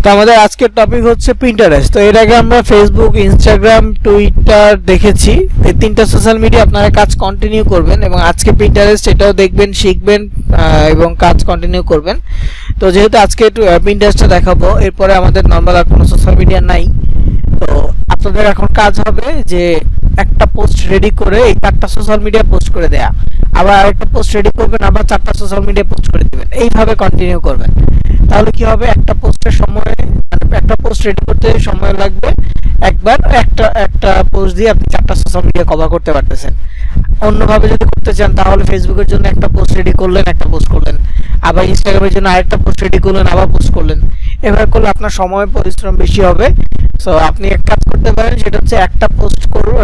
তো আমাদের আজকের টপিক হচ্ছে পিন্টারেস্ট। তো এর আগে আমরা ফেসবুক, ইনস্টাগ্রাম, টুইটার দেখেছি। এই তিনটা সোশ্যাল মিডিয়া আপনারা কাজ কন্টিনিউ করবেন এবং আজকে পিন্টারেস্ট এটাও দেখবেন, শিখবেন এবং কাজ কন্টিনিউ করবেন। তো যেহেতু আজকে পিন্টারেস্টটা দেখাবো, এরপরে আমাদের নর্মাল আর কোনো সোশ্যাল মিডিয়া নাই। তো আপনাদের এখন কাজ হবে যে একটা পোস্ট রেডি করে এই 4টা সোশ্যাল মিডিয়া পোস্ট করে দেয়া, আবার আরেকটা পোস্ট রেডি করবেন, আবার 4টা সোশ্যাল মিডিয়া পোস্ট করে দিবেন, এইভাবে কন্টিনিউ করবেন। তাহলে কি হবে, একটা পোস্টের সময় একটা পোস্ট রেডি করতে সময় লাগবে একবার, একটা পোস্ট দিয়ে আপনি 4টা সোশ্যাল মিডিয়া কভার করতে পারতেছেন। অন্যভাবে যদি করতে চান তাহলে ফেসবুকের জন্য একটা পোস্ট রেডি করলেন, একটা পোস্ট করলেন, আবার ইনস্টাগ্রামের জন্য আরেকটা পোস্ট রেডি করলেন, আবার পোস্ট করলেন। এভাবে করলে আপনার সময় পরিশ্রম বেশি হবে। সো আপনি এক কাজ করতে পারেন, সেটা হচ্ছে একটা পোস্ট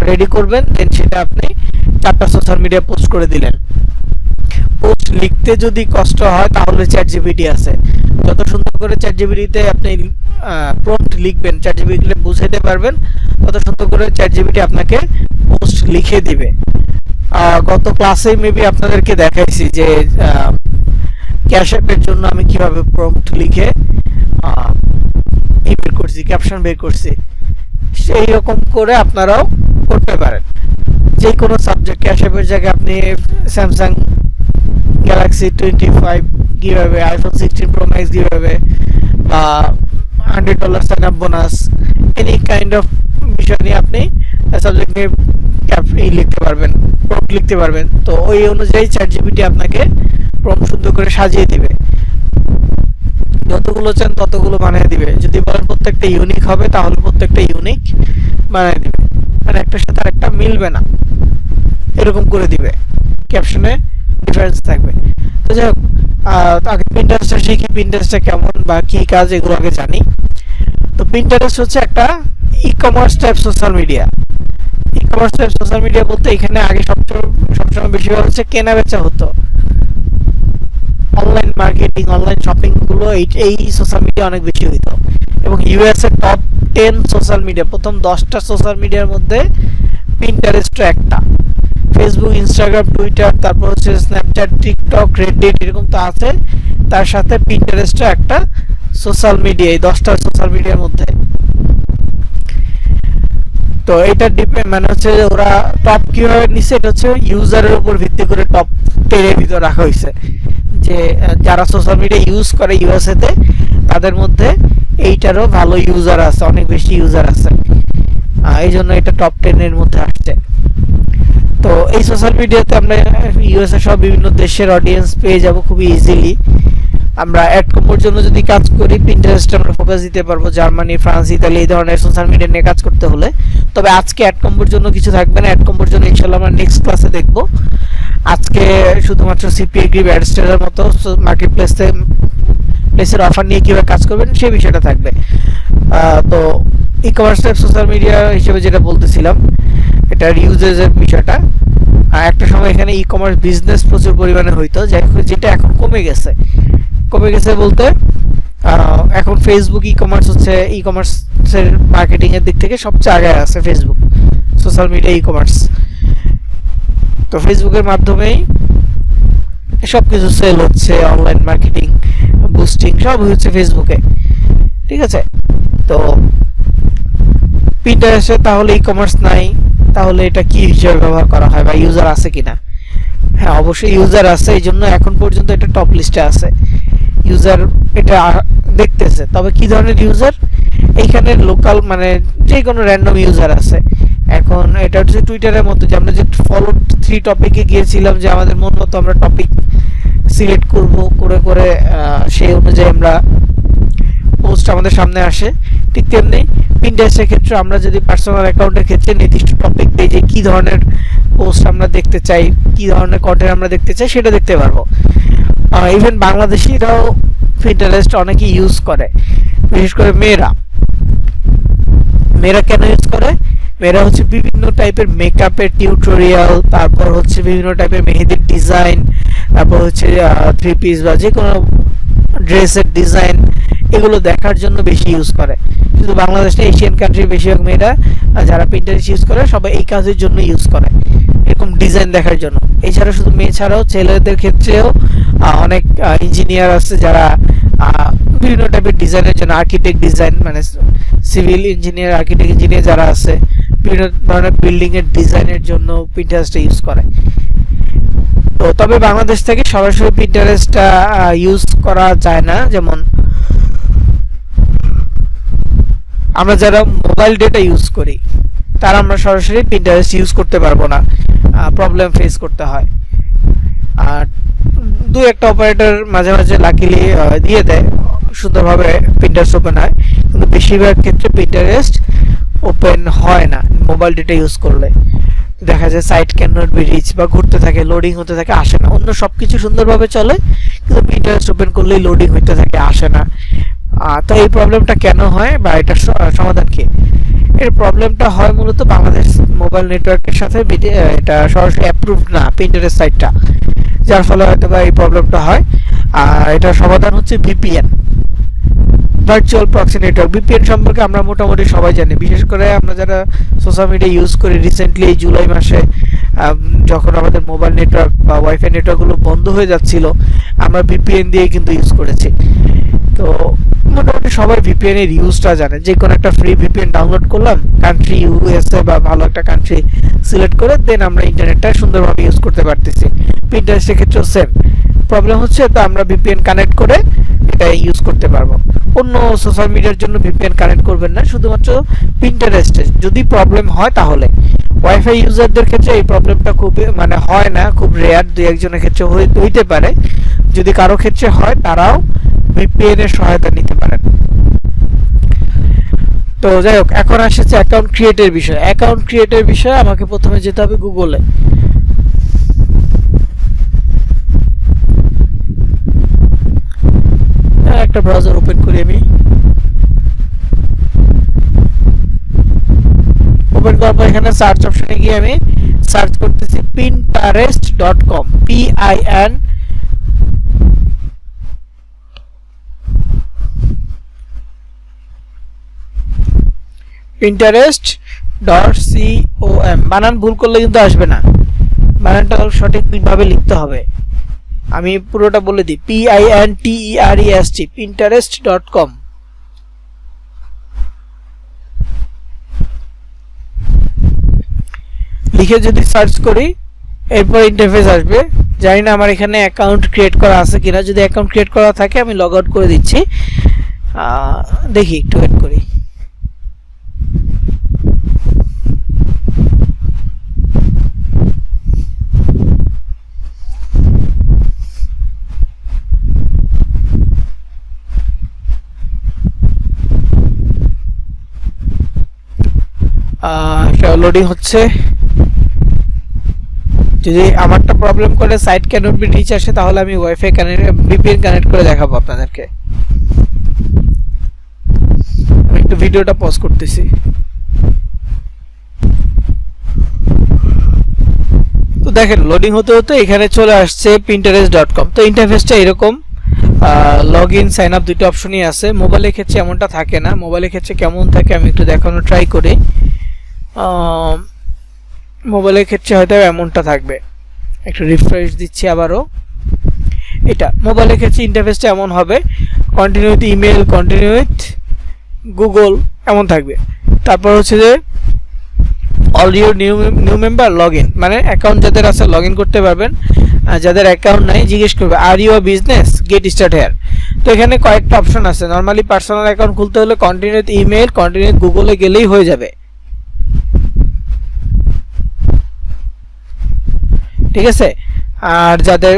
রেডি করবেন, দেন সেটা আপনি 4টা সোশ্যাল মিডিয়া পোস্ট করে দিলেন। পোস্ট লিখতে যদি কষ্ট হয় তাহলে চ্যাট জিপিটি আছে, যত সুন্দর করে চ্যাট জিপিটিতে আপনি প্রম্পট লিখবেন, চ্যাট জিপিটিতে বুঝাইতে পারবেন, তত সুন্দর করে চ্যাট জিপিটি আপনাকে পোস্ট লিখে দিবে। গত ক্লাসে মেবি আপনাদেরকে দেখাইছি যে ক্যাশ অ্যাপের জন্য আমি কিভাবে প্রম্পট লিখে বের করছি, ক্যাপশন বের করছি। সেই রকম করে আপনারাও করতে পারেন। যে কোনো সাবজেক্ট, ক্যাশ অ্যাপের জায়গায় আপনি Samsung Galaxy 25 giveaway, iPhone 16 Pro Max giveaway বা $100 sign up bonus, any kind of বিষয় নিয়ে আপনি সাবজেক্ট নিয়ে লিখতে পারবেন, প্রম্পট লিখতে পারবেন। তো ওই অনুযায়ী চ্যাট জিপিটি আপনাকে প্রম্পট সুন্দর করে সাজিয়ে দিবে, যতগুলো চান ততগুলো বানিয়ে দিবে। যদি বলেন প্রত্যেকটা ইউনিক হবে তাহলে প্রত্যেকটা ইউনিক বানিয়ে দিবে, মানে একটার সাথে আরেকটা মিলবে না, এরকম করে দিবে, ক্যাপশনে ডিফারেন্স থাকবে। তো যাই হোক, আগে পিন্টারেস্টটা শিখি, পিন্টারেস্টটা কেমন বা কি কাজ এগুলো আগে জানি। তো পিন্টারেস্ট হচ্ছে একটা e commerce type social media. E commerce type social media বলতে এখানে আগে সবসময় বেশিরভাগ হচ্ছে কেনা বেচা হতো, অনলাইন মার্কেটিং, অনলাইন শপিং গুলো এই সোশ্যাল মিডিয়া অনেক বেশি হইতো। এবং ইউএস এর টপ 10 সোশ্যাল মিডিয়া, প্রথম 10টা সোশ্যাল মিডিয়ার মধ্যে পিন্টারেস্টও একটা। ফেসবুক, ইনস্টাগ্রাম, টুইটার, তারপর হচ্ছে স্ন্যাপচ্যাট, টিকটক, রেডিট, এরকম তো আছে, তার সাথে পিন্টারেস্টও একটা সোশ্যাল মিডিয়া, এই 10টা সোশ্যাল মিডিয়ার মধ্যে। তো এটা ডিপেন্ড, মানে হচ্ছে ওরা টপ কিভাবে নিচ্ছে, এটা হচ্ছে ইউজারের উপর ভিত্তি করে টপ 10 এর ভিতর রাখা হয়েছে। যে যারা সোশ্যাল মিডিয়া ইউজ করে ইউএসএ তে, তাদের মধ্যে এইটারও ভালো ইউজার আছে, অনেক বেশি ইউজার আছে, এই জন্য এটা টপ 10 এর মধ্যে আসছে। তো এই সোশ্যাল মিডিয়াতে আমরা ইউএসএ সহ বিভিন্ন দেশের অডিয়েন্স পেয়ে যাব খুবই ইজিলি। আমরা অ্যাড কম্বোর জন্য যদি কাজ করি, পিন্টারেস্টে আমরা ফোকাস দিতে পারবো, জার্মানি, ফ্রান্স, ইতালি এই ধরনের সোশ্যাল মিডিয়া নিয়ে কাজ করতে হলে। তবে আজকে অ্যাড কম্বোর জন্য কিছু থাকবে না, অ্যাড কম্বোর জন্য ইনশাআল্লাহ আমরা নেক্সট ক্লাসে দেখব। আজকে শুধুমাত্র সিপিএ গ্রিপ, অ্যাডস্টারের মতো মার্কেট প্লেসের অফার নিয়ে কীভাবে কাজ করবেন সেই বিষয়টা থাকবে। তো e commerce type social media হিসেবে যেটা বলতেছিলাম, এটার ইউজেজের বিষয়টা, একটা সময় এখানে ই কমার্স বিজনেস প্রচুর পরিমাণে হইতো, যেটা এখন কমে গেছে বলতে এখন ফেসবুক ই কমার্স হচ্ছে ই কমার্সের মার্কেটিং এর দিক থেকে সবচেয়ে আগে আছে Facebook, social media e commerce. তো ফেসবুকের মাধ্যমেই সব কিছু সেল হচ্ছে, অনলাইন মার্কেটিং, বুস্টিং সব হচ্ছে ফেসবুকে, ঠিক আছে। তো পিন্টারেস্টে তাহলে ই কমার্স নাই, তাহলে এটা কি হিসেবে ব্যবহার করা হয় বা ইউজার আছে কিনা? হ্যাঁ, অবশ্যই ইউজার আছে, এই জন্য এখন পর্যন্ত এটা টপ লিস্টে আছে, ইউজার এটা দেখতেছে। তবে কি ধরনের ইউজার? এইখানে লোকাল, মানে যে কোনো র্যান্ডম ইউজার আছে। এখন এটা হচ্ছে টুইটারের মতো, যে আমরা যে ফলো 3 টপিকে গিয়েছিলাম, যে আমাদের মন মতো আমরা টপিক সিলেক্ট করব, করে সেই অনুযায়ী আমরা পোস্ট আমাদের সামনে আসে। ঠিক তেমনি পিন্টারেস্টের ক্ষেত্রে আমরা যদি পার্সোনাল অ্যাকাউন্টের ক্ষেত্রে নির্দিষ্ট টপিক দিই, যে কী ধরনের পোস্ট আমরা দেখতে চাই, কী ধরনের কন্টেন্ট আমরা দেখতে চাই, সেটা দেখতে পারবো। ইভেন বাংলাদেশিরাও পিন্টারেস্ট অনেকেই ইউজ করে, বিশেষ করে মেয়েরা কেন ইউজ করে? মেয়েরা হচ্ছে বিভিন্ন টাইপের মেকআপের টিউটোরিয়াল, তারপর হচ্ছে বিভিন্ন টাইপের মেহেদির ডিজাইন, তারপর হচ্ছে 3 পিস বা যে কোনো ড্রেসের ডিজাইন, এগুলো দেখার জন্য বেশি ইউজ করে। শুধু বাংলাদেশ না, এশিয়ান কান্ট্রির বেশিরভাগ মেয়েরা যারা পিন্টারেস্ট ইউজ করে সবাই এই কাজের জন্য ইউজ করে, এরকম ডিজাইন দেখার জন্য। এছাড়া শুধু মেয়ে ছাড়াও ছেলেদের ক্ষেত্রেও অনেক ইঞ্জিনিয়ার আছে যারা বিভিন্ন টাইপের ডিজাইনের জন্য, আর্কিটেক্ট ডিজাইন মানে সিভিল ইঞ্জিনিয়ার, আর্কিটেক্ট ইঞ্জিনিয়ার যারা আছে, বিভিন্ন ধরনের বিল্ডিং এর ডিজাইনের জন্য পিন্টারেস্ট ইউজ করে। তো তবে বাংলাদেশ থেকে সরাসরি পিন্টারেস্টটা ইউজ করা যায় না। যেমন আমরা যারা মোবাইল ডেটা ইউজ করি তারা আমরা সরাসরি পিন্টারেস্ট ইউজ করতে পারবো না, প্রবলেম ফেস করতে হয়। আর দু একটা অপারেটর মাঝে মাঝে লাকিলি দিয়ে দেয়, সুন্দরভাবে পিন্টারেস্ট ওপেন হয়, কিন্তু বেশিরভাগ ক্ষেত্রে পিন্টারেস্ট ওপেন হয় না মোবাইল ডেটা ইউজ করলে। দেখা যায় site can not be reach বা ঘুরতে থাকে, লোডিং হতে থাকে, আসে না। অন্য সবকিছু সুন্দরভাবে চলে, কিন্তু পিন্টারেস্ট ওপেন করলেই লোডিং হতে থাকে, আসে না। তো এই প্রবলেমটা কেন হয় বা এটার সমাধান কি? এর প্রবলেমটা হয় মূলত বাংলাদেশ মোবাইল নেটওয়ার্কের সাথে এটা সরাসরি অ্যাপ্রুভড না পিন্টারেস্ট সাইটটা, যার ফলে হয়তো বা এই প্রবলেমটা হয়। আর এটার সমাধান হচ্ছে VPN, virtual proxy network. VPN সম্পর্কে আমরা মোটামুটি সবাই জানি, বিশেষ করে আমরা যারা সোশ্যাল মিডিয়া ইউজ করি। রিসেন্টলি এই জুলাই মাসে যখন আমাদের মোবাইল নেটওয়ার্ক বা ওয়াইফাই নেটওয়ার্কগুলো বন্ধ হয়ে যাচ্ছিল, আমরা ভিপিএন দিয়ে কিন্তু ইউজ করেছি। তো মোটামুটি সবাই ভিপিএন এর ইউজটা জানে। যে কোনো একটা ফ্রি ভিপিএন ডাউনলোড করলাম, কান্ট্রি ইউএসএ বা ভালো একটা কান্ট্রি সিলেক্ট করে দেন আমরা ইন্টারনেটটা সুন্দরভাবে ইউজ করতে পারতেছি। পিন্টারেস্টের ক্ষেত্রেও সেম প্রবলেম হচ্ছে, তো আমরা ভিপিএন কানেক্ট করে এটা ইউজ করতে পারবো। অন্য সোশ্যাল মিডিয়ার জন্য ভিপিএন কানেক্ট করবেন না, শুধুমাত্র পিন্টারেস্টে যদি প্রবলেম হয় তাহলে। ওয়াইফাই ইউজারদের ক্ষেত্রে এই প্রবলেমটা খুব মানে হয় না, খুব রেয়ার, দুই একজনের ক্ষেত্রে হইতে পারে। যদি কারো ক্ষেত্রে হয় তারাও ভিপিএন এর সহায়তা নিতে পারেন। তো যাই হোক, এখন আসছে অ্যাকাউন্ট ক্রিয়েটের বিষয়। অ্যাকাউন্ট ক্রিয়েটের বিষয়ে আমাকে প্রথমে যেতে হবে গুগলে। একটা ব্রাউজার ওপেন করি আমি। ওপেন করার পর এখানে সার্চ অপশনে গিয়ে আমি সার্চ করতেছি pinterest.com, PIN pinterest.com। বানান ভুল করলে কিন্তু আসবে না, বানানটা সঠিকভাবে লিখতে হবে। আমি পুরোটা বলে দিই, PINTEREST, pinterest.com। লিখে যদি সার্চ করি, এরপর ইন্টারফেস আসবে। জানি না আমার এখানে অ্যাকাউন্ট ক্রিয়েট করা আছে কিনা। যদি অ্যাকাউন্ট ক্রিয়েট করা থাকে আমি লগ আউট করে দিচ্ছি। দেখি, একটু ওয়েট করি। লোডিং হচ্ছে। যদি আমারটা প্রবলেম করে site can not be reach আসে, তাহলে আমি ওয়াইফাই কানেক্ট ভিপিএন কানেক্ট করে দেখাবো আপনাদেরকে। আমি একটু ভিডিওটা পজ করতেছি। তো দেখেন, লোডিং হতে হতে এখানে চলে আসছে pinterest.com। তো ইন্টারফেসটা এরকম, লগ ইন, সাইন আপ দুটো অপশনই আছে। মোবাইলের ক্ষেত্রে এমনটা থাকে না। মোবাইলের ক্ষেত্রে কেমন থাকে আমি একটু দেখানোর ট্রাই করি। মোবাইলের ক্ষেত্রে হয়তো এমনটা থাকবে। একটু রিফ্রেশ দিচ্ছি আবারও। এটা মোবাইলের ক্ষেত্রে ইন্টারফেসটা এমন হবে, continue with email, continue with Google এমন থাকবে। তারপর হচ্ছে যে all your new member log in, মানে অ্যাকাউন্ট যাদের আছে লগ ইন করতে পারবেন। যাদের অ্যাকাউন্ট নাই জিজ্ঞেস করবে are you a business, get start here. তো এখানে কয়েকটা অপশন আছে। নর্মালি পার্সোনাল অ্যাকাউন্ট খুলতে হলে continue with email, continue with গুগলে গেলেই হয়ে যাবে, ঠিক আছে। আর যাদের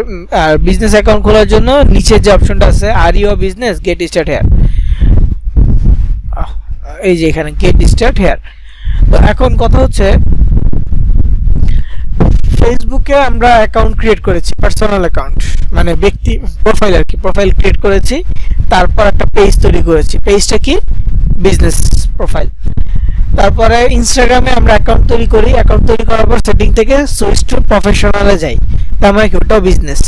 বিজনেস অ্যাকাউন্ট খোলার জন্য নিচের যে অপশনটা আছে are you a business, get start here, এই যে এখানে গেট স্টার্ট হেয়ার। তো এখন কথা হচ্ছে, ফেসবুকে আমরা অ্যাকাউন্ট ক্রিয়েট করেছি, পার্সোনাল অ্যাকাউন্ট মানে ব্যক্তি প্রোফাইল আর কি, প্রোফাইল ক্রিয়েট করেছি। তারপর একটা পেজ তৈরি করেছি, পেজটা কি বিজনেস প্রোফাইল। তারপরে ইনস্টাগ্রামে আমরা অ্যাকাউন্ট তৈরি করি। অ্যাকাউন্ট তৈরি করার পর সেটিং থেকে সুইচ টু প্রফেশনালে যাই, তার মানে কি ওটাও বিজনেস।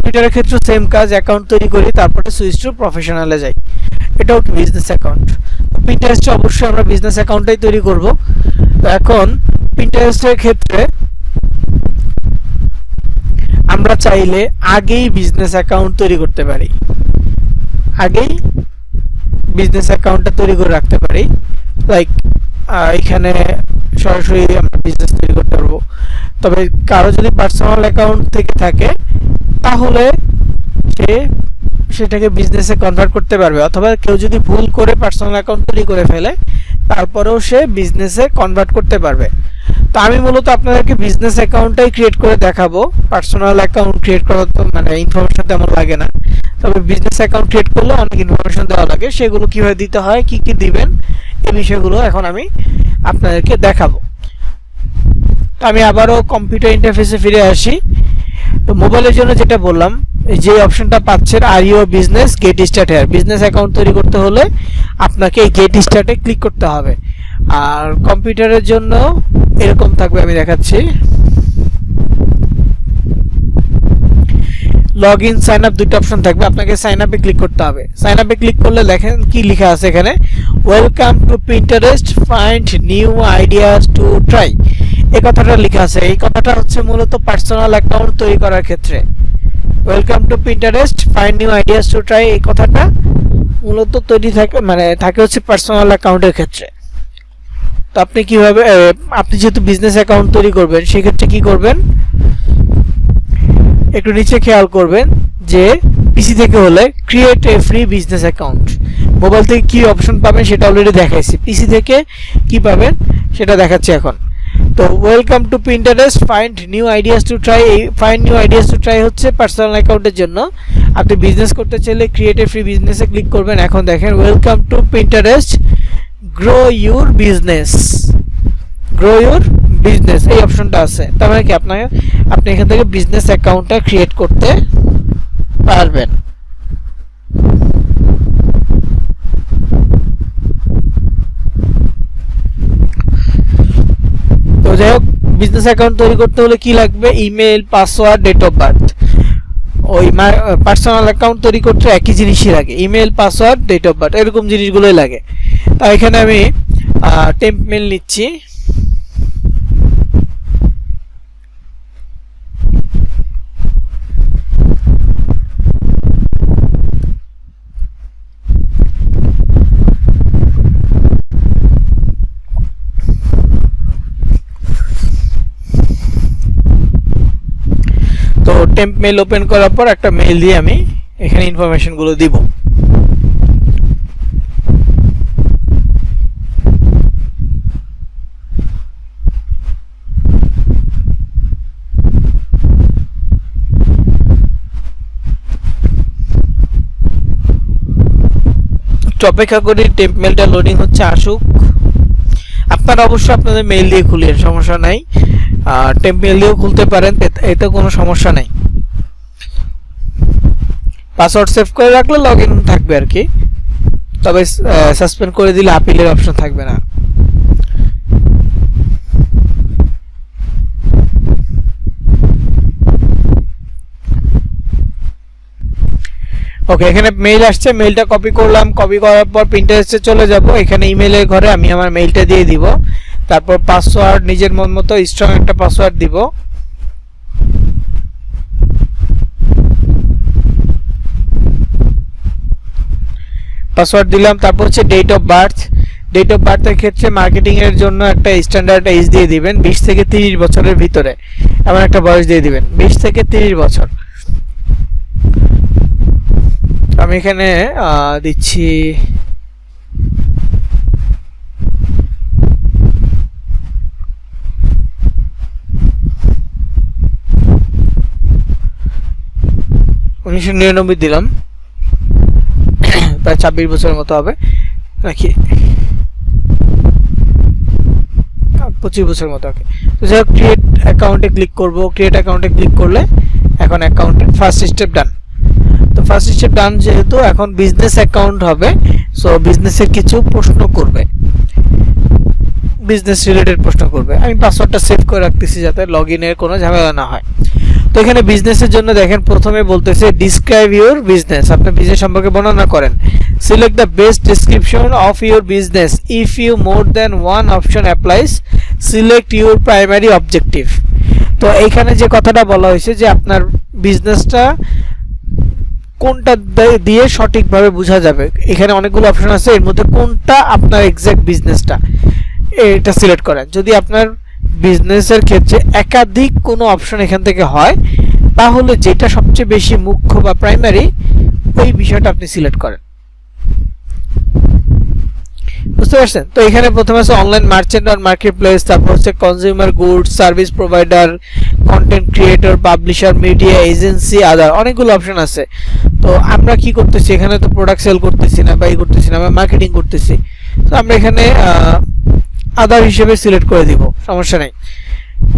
টুইটারের ক্ষেত্রে সেম কাজ, অ্যাকাউন্ট তৈরি করি তারপরে সুইচ টু প্রফেশনালে যাই, এটাও কি বিজনেস অ্যাকাউন্ট। পিন্টারেস্টে অবশ্যই আমরা বিজনেস অ্যাকাউন্টটাই তৈরি করব। তো এখন পিন্টারেস্টের ক্ষেত্রে আমরা চাইলে আগেই বিজনেস অ্যাকাউন্ট তৈরি করতে পারি, আগেই বিজনেস অ্যাকাউন্টটা তৈরি করে রাখতে পারি। লাইক এখানে সরাসরি আমরা বিজনেস তৈরি করতে পারবো। তবে কারো যদি পার্সোনাল অ্যাকাউন্ট থেকে থাকে তাহলে সে সেটাকে বিজনেসে কনভার্ট করতে পারবে, অথবা কেউ যদি ভুল করে পার্সোনাল অ্যাকাউন্ট তৈরি করে ফেলে তারপরেও সে বিজনেসে কনভার্ট করতে পারবে। তো আমি মূলত আপনাদেরকে বিজনেস অ্যাকাউন্টটাই ক্রিয়েট করে দেখাবো। পার্সোনাল অ্যাকাউন্ট ক্রিয়েট করা তো মানে ইনফরমেশন তেমন লাগে না, তবে বিজনেস অ্যাকাউন্ট ক্রিয়েট করলে অনেক ইনফরমেশন দেওয়া লাগে, সেগুলো কীভাবে দিতে হয়, কি কি দিবেন, এই বিষয়গুলো এখন আমি আপনাদেরকে দেখাবো। তো আমি আবারও কম্পিউটার ইন্টারফেসে ফিরে আসি। তো মোবাইলের জন্য যেটা বললাম, যে অপশনটা পাচ্ছেন are you business get start here, business account তৈরি করতে হলে আপনাকে এই গেট স্টার্টে ক্লিক করতে হবে। আর কম্পিউটারের জন্য এরকম থাকবে, আমি দেখাচ্ছি। লগ ইন সাইন আপ দুটো অপশন থাকবে, আপনাকে সাইন আপে ক্লিক করতে হবে। সাইন আপে ক্লিক করলে দেখেন কি লেখা আছে এখানে, welcome to Pinterest, find new ideas to try. এই কথাটা লেখা আছে, এই কথাটা হচ্ছে মূলত পার্সোনাল অ্যাকাউন্ট তৈরি করার ক্ষেত্রে। Welcome to Pinterest, find new ideas to try, এই কথাটা মূলত তৈরি থাকে মানে থাকে হচ্ছে পার্সোনাল অ্যাকাউন্টের ক্ষেত্রে। তো আপনি কিভাবে, আপনি যেহেতু বিজনেস অ্যাকাউন্ট তৈরি করবেন সেক্ষেত্রে কি করবেন, একটু নিচে খেয়াল করবেন যে পিসি থেকে হলে create a free business account, mobile থেকে কি অপশন পাবেন সেটা অলরেডি দেখাইছি, পিসি থেকে কি পাবেন সেটা দেখাচ্ছি এখন। তো welcome to Pinterest, find new ideas to try, এই find new ideas to try হচ্ছে পার্সোনাল অ্যাকাউন্টের জন্য। আপনি বিজনেস করতে চাইলে ক্রিয়েট এ ফ্রি বিজনেসে ক্লিক করবেন। এখন দেখেন welcome to Pinterest, grow your business, grow your business এই অপশনটা আছে। তার মানে কি আপনি এখান থেকে বিজনেস অ্যাকাউন্টটা ক্রিয়েট করতে পারবেন। তো যাই হোক, বিজনেস অ্যাকাউন্ট তৈরি করতে হলে কি লাগবে, email, password, date of birth. ওই পার্সোনাল অ্যাকাউন্ট তৈরি করতে একই জিনিসই লাগে, email, password, date of birth, এরকম জিনিসগুলোই লাগে। তাই এখানে আমি টেম্প মেল নিচ্ছি। তো টেম্প মেল ওপেন করার পর একটা মেল দিয়ে আমি এখানে ইনফরমেশনগুলো দিব। অপেক্ষা করি টেম্প মেলটা লোডিং হচ্ছে, আসুক। আপনারা অবশ্যই আপনাদের মেইল দিয়ে খুলেন, সমস্যা নাই, টেম্প মেল দিয়েও খুলতে পারেন, এতে কোনো সমস্যা নাই। পাসওয়ার্ড সেভ করে রাখলে লগ ইন থাকবে আর কি, তবে সাসপেন্ড করে দিলে আপিলের অপশন থাকবে না। ওকে, এখানে মেইল আসছে, মেইলটা কপি করলাম, কপি করার পর প্রিন্টারেস্টে চলে যাব। এখানে ইমেলের ঘরে আমি আমার মেইলটা দিয়ে দিব, তারপর পাসওয়ার্ড নিজের মন মতো স্ট্রং একটা পাসওয়ার্ড দিব। পাসওয়ার্ড দিলাম, তারপর হচ্ছে date of birth. Date of বার্থের ক্ষেত্রে মার্কেটিং এর জন্য একটা স্ট্যান্ডার্ড এজ দিয়ে দিবেন, 20 থেকে 30 বছরের ভিতরে এমন একটা বয়স দিয়ে দিবেন, 20 থেকে 30 বছর। আমি এখানে দিচ্ছি 1999 দিলাম, প্রায় 26 বছরের মতো হবে নাকি, 25 বছরের মতো। ওকে, তো যাই হোক, ক্রিয়েট অ্যাকাউন্টে ক্লিক করব। ক্রিয়েট অ্যাকাউন্টে ক্লিক করলে এখন অ্যাকাউন্টের ফার্স্ট স্টেপ ডান। তো ফার্স্ট স্টেপ ডান, যেহেতু এখন বিজনেস অ্যাকাউন্ট হবে, সো বিজনেসের কিছু প্রশ্ন করবে, বিজনেস রিলেটেড প্রশ্ন করবে। আমি পাসওয়ার্ডটা সেভ করে রাখতেছি যাতে লগ ইনের কোনো ঝামেলা না হয়। তো এখানে বিজনেসের জন্য দেখেন প্রথমে বলতেছে ডিসক্রাইব ইউর বিজনেস, আপনার বিজনেস সম্পর্কে বর্ণনা করেন। Select the best description of your business, if you more than one option applies, select your primary objective. তো এইখানে যে কথাটা বলা হয়েছে যে আপনার বিজনেসটা কোনটা দিয়ে সঠিকভাবে বোঝা যাবে। এখানে অনেকগুলো অপশন আছে, এর মধ্যে কোনটা আপনার এক্সাক্ট বিজনেসটা এটা সিলেক্ট করেন। যদি আপনার বিজনেসের ক্ষেত্রে একাধিক কোনো অপশন এখান থেকে হয়, তাহলে যেটা সবচেয়ে বেশি মুখ্য বা প্রাইমারি ওই বিষয়টা আপনি সিলেক্ট করেন। বুঝতে পারছেন? তো এখানে প্রথমে আছে online merchant or market place, তারপর হচ্ছে consumer goods, service provider, content creator, publisher, media agency, other, অনেকগুলো অপশন আছে। তো আমরা কি করতেছি, এখানে তো প্রোডাক্ট সেল করতেছি না বা এই করতেছি না, আমরা মার্কেটিং করতেছি। তো আমরা এখানে আদার হিসেবে সিলেক্ট করে দিব, সমস্যা নেই।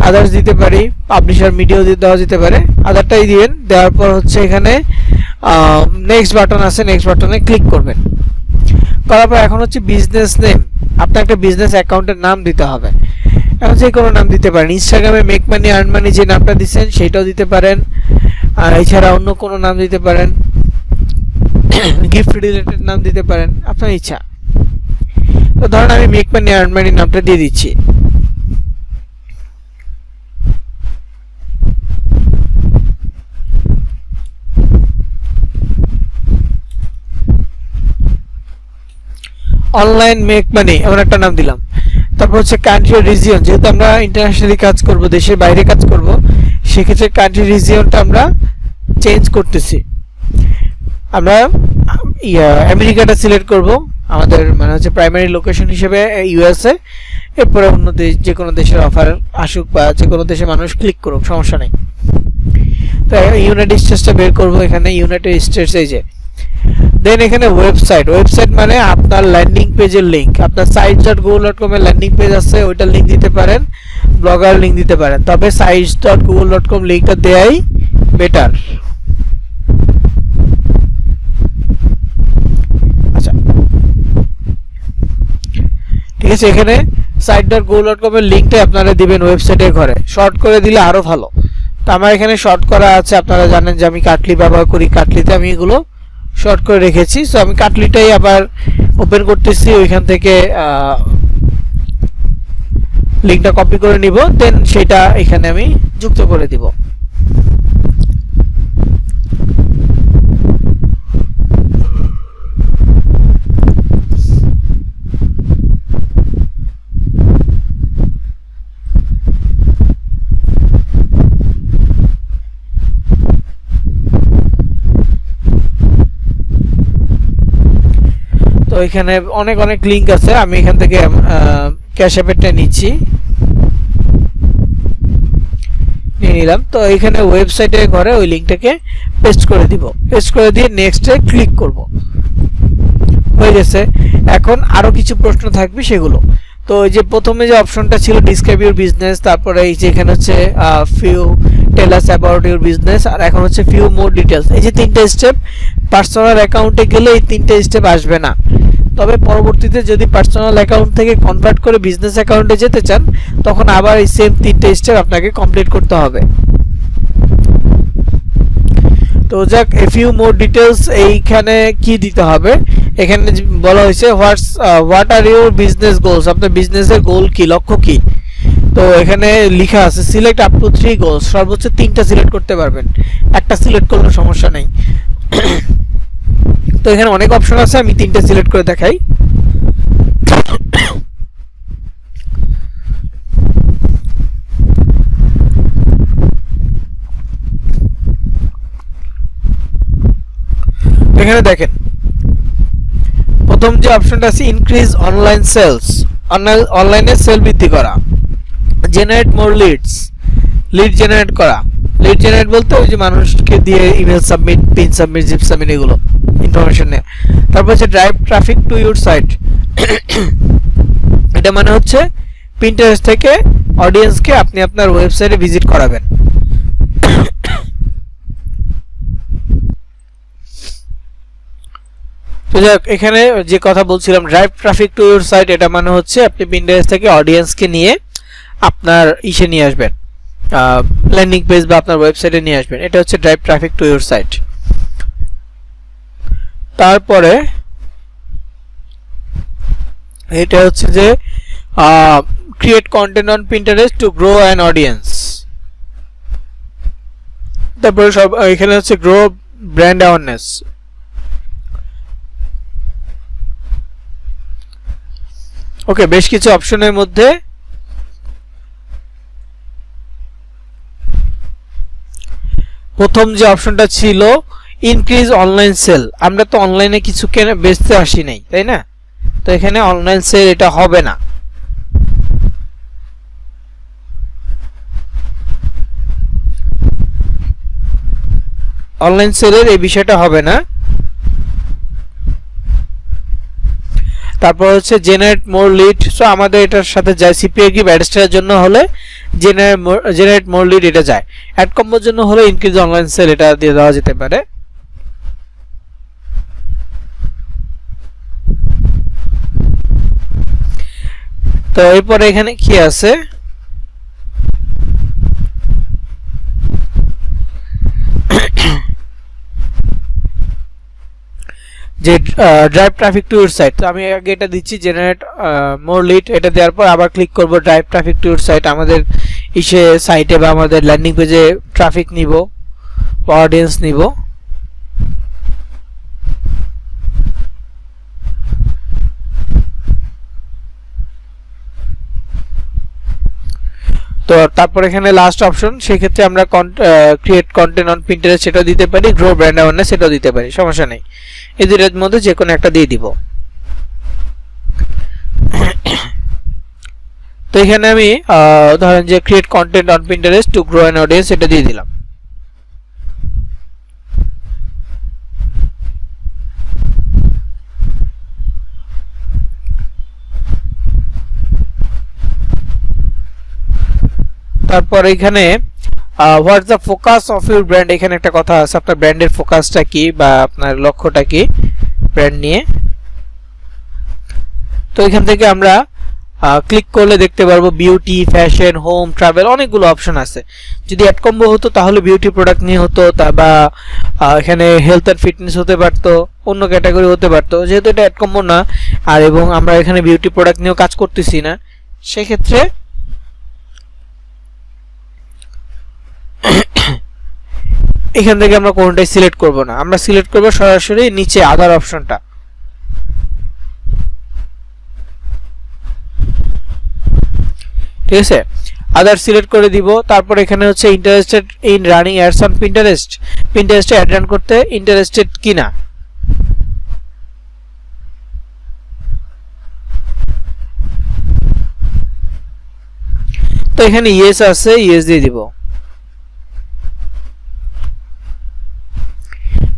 আদার্স দিতে পারি, পাবলিশার, মিডিয়াও দেওয়া যেতে পারে, আদারটাই দিবেন। দেওয়ার পর হচ্ছে এখানে নেক্সট বাটন আছে, নেক্সট বাটনে ক্লিক করবেন। করার পর এখন হচ্ছে বিজনেস নেম, আপনার একটা বিজনেস অ্যাকাউন্টের নাম দিতে হবে। এখন যে কোনো নাম দিতে পারেন, ইনস্টাগ্রামে মেক মানি আর্ন মানি যে নামটা দিচ্ছেন সেইটাও দিতে পারেন, আর এছাড়া অন্য কোনো নাম দিতে পারেন, গিফট রিলেটেড নাম দিতে পারেন, আপনার ইচ্ছা। তো ধরুন আমি মেক মানি আর্ন মানি নামটা দিয়ে দিচ্ছি। অনলাইন মেক মানি এমন একটা নাম দিলাম। তারপর হচ্ছে কান্ট্রি রিজিয়ন, যেহেতু আমরা ইন্টারন্যাশনালি কাজ করব, দেশের বাইরে কাজ করব, সেক্ষেত্রে কান্ট্রি রিজিয়নটা আমরা চেঞ্জ করতেছি। আমরা আমেরিকাটা সিলেক্ট করব আমাদের, মানে হচ্ছে প্রাইমারি লোকেশন হিসেবে ইউএসএ। এরপরে অন্য দেশ, যে কোনো দেশের অফার আসুক বা যে কোনো দেশে মানুষ ক্লিক করুক, সমস্যা নেই। তো ইউনাইটেড স্টেটসটা বের করব, এখানে ইউনাইটেড স্টেটস। এই যে দেন এখানে ওয়েবসাইট, ওয়েবসাইট মানে আপনার ল্যান্ডিং পেজের লিঙ্ক। আপনার sites.google.com এর ল্যান্ডিং পেজ আছে, ওইটার লিঙ্ক দিতে পারেন, ব্লগার লিঙ্ক দিতে পারেন, তবে sites.google.com লিঙ্কটা দেয়াই বেটার। আচ্ছা ঠিক আছে, এখানে site.google.com এর লিঙ্কটা আপনারা দিবেন ওয়েবসাইটের ঘরে, শর্ট করে দিলে আরো ভালো। তো আমার এখানে শর্ট করা আছে, আপনারা জানেন যে আমি কাটলি ব্যবহার করি, কাটলিতে আমি এগুলো শর্ট করে রেখেছি। সো আমি কাটলিটাই আবার ওপেন করতেছি, ওইখান থেকে লিঙ্কটা কপি করে নিব, দেন সেটা এখানে আমি যুক্ত করে দিব। তো এখানে অনেক অনেক লিঙ্ক আছে, আমি এখান থেকে ক্যাশ অ্যাপেরটা নিচ্ছি, নিয়ে নিলাম। তো এখানে ওয়েবসাইটের ঘরে ওই লিঙ্কটাকে পেস্ট করে দিব, পেস্ট করে দিয়ে নেক্সটে ক্লিক করব, হয়ে গেছে। এখন আরো কিছু প্রশ্ন থাকবে সেগুলো। তো এই যে প্রথমে যে অপশনটা ছিল ডিসক্রাইব ইউর বিজনেস, তারপরে এই যে এখানে হচ্ছে few tell us about your business, আর এখন হচ্ছে ফিউ মোর ডিটেলস। এই যে তিনটা স্টেপ, পার্সোনাল অ্যাকাউন্টে গেলে এই তিনটা স্টেপ আসবে না, তবে পরবর্তীতে যদি পার্সোনাল অ্যাকাউন্ট থেকে কনভার্ট করে বিজনেস অ্যাকাউন্টে যেতে চান, তখন আবার এই সেম তিনটে স্টেপ আপনাকে কমপ্লিট করতে হবে। তো যাক, এ ফিউ মোর ডিটেলস, এইখানে কি দিতে হবে, এখানে বলা হয়েছে what are your business goals, আপনার বিজনেসের গোল কি, লক্ষ্য কি। তো এখানে লেখা আছে সিলেক্ট আপ টু 3 গোলস, সর্বোচ্চ 3টা সিলেক্ট করতে পারবেন, একটা সিলেক্ট করলে সমস্যা নেই। তো এখানে অনেক অপশন আছে, আমি 3টা সিলেক্ট করে দেখাই। এখানে দেখেন প্রথম যে অপশনটা আছে ইনক্রিজ অনলাইন সেলস, অনলাইনে সেল বৃদ্ধি করা, generate more leads, lead generate করা। লিড জেনারেট বলতে ওই যে মানুষকে দিয়ে email submit, pin submit, zip submit, এগুলো ইনফরমেশন নেয়। তারপর হচ্ছে drive traffic to your site, এটা মানে হচ্ছে পিন্টারেস্ট থেকে অডিয়েন্সকে আপনি আপনার ওয়েবসাইটে ভিজিট করাবেন। তো যাক, এখানে যে কথা বলছিলাম drive traffic to your site, এটা মানে হচ্ছে আপনি পিন্টারেস্ট থেকে অডিয়েন্সকে নিয়ে আপনার ইসে নিয়ে আসবেন, ল্যান্ডিং পেজ বা আপনার ওয়েবসাইটে নিয়ে আসবেন, এটা হচ্ছে drive traffic to your site. তারপরে এটা হচ্ছে যে create content on Pinterest to grow an audience. তারপরে সব এখানে হচ্ছে গ্রো ব্র্যান্ড অ্যাওয়ারনেস। ওকে, বেশ কিছু অপশনের মধ্যে প্রথম যে অপশনটা ছিল ইনক্রিজ অনলাইন সেল, আমরা তো অনলাইনে কিছু কেনে বেচতে আসি নাই, তাই না? তো এখানে অনলাইন সেল এটা হবে না। অনলাইন সেলের এই বিষয়টা হবে না। তারপর হচ্ছে জেনারেট মোর লিড, সো আমাদের এটার সাথে যায় সিপিআই কি অ্যাডস্টারের জন্য হলে জেনারেট মোর লিড এটা যায়, অ্যাড কম্বোর জন্য হলে ইনক্রিজ অনলাইন সেল এটা দিয়ে দেওয়া যেতে পারে। তো এরপরে এখানে কি আছে, যে drive traffic to your site. তো আমি আগে এটা দিচ্ছি জেনারেট মোর লিড, এটা দেওয়ার পর আবার ক্লিক করব drive traffic to your site, আমাদের ইসে সাইটে বা আমাদের ল্যান্ডিং পেজে ট্রাফিক নিব, অডিয়েন্স নিব। তো তারপর এখানে লাস্ট অপশন, সেই ক্ষেত্রে আমরা ক্রিয়েট কন্টেন্ট অন পিন্টারেস্ট সেটাও দিতে পারি, গ্রো ব্র্যান্ড অ্যাওয়ারনেস সেটাও দিতে পারি, সমস্যা নেই। এই দুটোর মধ্যে যে কোনো একটা দিয়ে দিব। তো এখানে আমি ধরেন যে create content on Pinterest to grow an audience এটা দিয়ে দিলাম। তারপর এখানে what's the focus of your brand, এখানে একটা কথা আছে, আপনার ব্র্যান্ডের ফোকাসটা কি বা আপনার লক্ষ্যটা কি ব্র্যান্ড নিয়ে। তো এখান থেকে আমরা ক্লিক করলে দেখতে পারবো বিউটি, ফ্যাশন, হোম, ট্রাভেল অনেকগুলো অপশন আছে। যদি অ্যাড কম্বো হতো তাহলে বিউটি প্রোডাক্ট নিয়ে হতো, বা এখানে হেলথ অ্যান্ড ফিটনেস হতে পারতো, অন্য ক্যাটাগরি হতে পারতো। যেহেতু এটা অ্যাড কম্বো না আর এবং আমরা এখানে বিউটি প্রোডাক্ট নিয়েও কাজ করতেছি না, সেক্ষেত্রে এখান থেকে আমরা কোনটাই সিলেক্ট করব না, আমরা সিলেক্ট করব সরাসরি নিচে আদার অপশনটা। ঠিক আছে, আদার সিলেক্ট করে দিব। তারপর এখানে হচ্ছে interested in running ads on Pinterest, পিন্টারেস্টে অ্যাড রান করতে ইন্টারেস্টেড কিনা। তো এখানে ইয়েস আছে, ইয়েস দিয়ে দিব।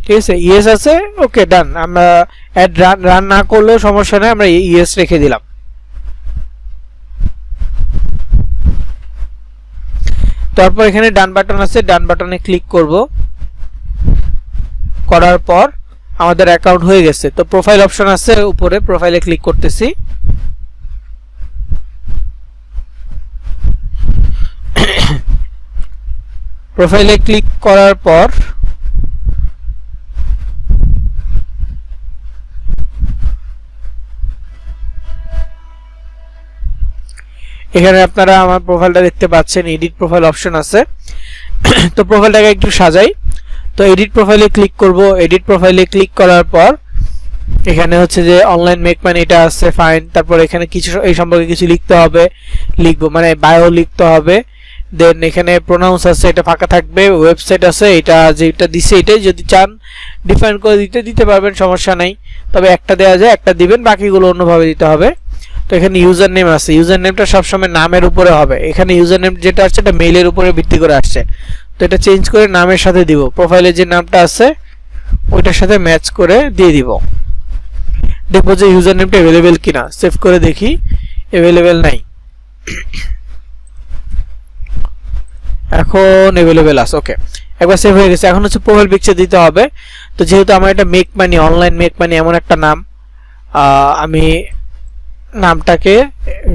ঠিক আছে, ইয়েস আছে, ওকে ডান। আমরা অ্যাড রান না করলেও সমস্যা নেই, আমরা ইয়েস রেখে দিলাম। তারপর এখানে ডান বাটন আছে, ডান বাটনে ক্লিক করব, করার পর আমাদের অ্যাকাউন্ট হয়ে গেছে। তো প্রোফাইল অপশন আছে উপরে, প্রোফাইলে ক্লিক করতেছি। প্রোফাইলে ক্লিক করার পর এখানে আপনারা আমার প্রোফাইলটা দেখতে পাচ্ছেন, এডিট প্রোফাইল অপশন আছে। তো প্রোফাইলটাকে একটু সাজাই। তো এডিট প্রোফাইলে ক্লিক করব, এডিট প্রোফাইলে ক্লিক করার পর এখানে হচ্ছে যে অনলাইন মেক মানি এটা আছে, ফাইন। তারপর এখানে কিছু এই সম্পর্কে কিছু লিখতে হবে, লিখবো মানে বায়ো লিখতে হবে। দেন এখানে প্রোনাউন্স আছে, এটা ফাঁকা থাকবে। ওয়েবসাইট আছে, এটা যেটা দিছে এটাই, যদি চান ডিফাইন করে দিতে পারবেন, সমস্যা নাই। তবে একটা দেওয়া যায়, একটা দিবেন, বাকিগুলো অন্যভাবে দিতে হবে। তো এখানে ইউজার নেম আছে, ইউজার নেমটা সবসময় নামের উপরে হবে। এখানে ইউজার নেম যেটা আসছে এটা মেইলের উপরে ভিত্তি করে আসছে, তো এটা চেঞ্জ করে নামের সাথে দিব। প্রোফাইলে যে নামটা আছে ওইটার সাথে ম্যাচ করে দিয়ে দিব। দেখবো যে ইউজার নেমটা অ্যাভেলেবেল কিনা, সেভ করে দেখি, অ্যাভেলেবেল নাই। এখন অ্যাভেলেবেল আছে, ওকে, একবার সেভ হয়ে গেছে। এখন হচ্ছে প্রোফাইল পিকচার দিতে হবে। তো যেহেতু আমার এটা make money, online make money এমন একটা নাম, আমি নামটাকে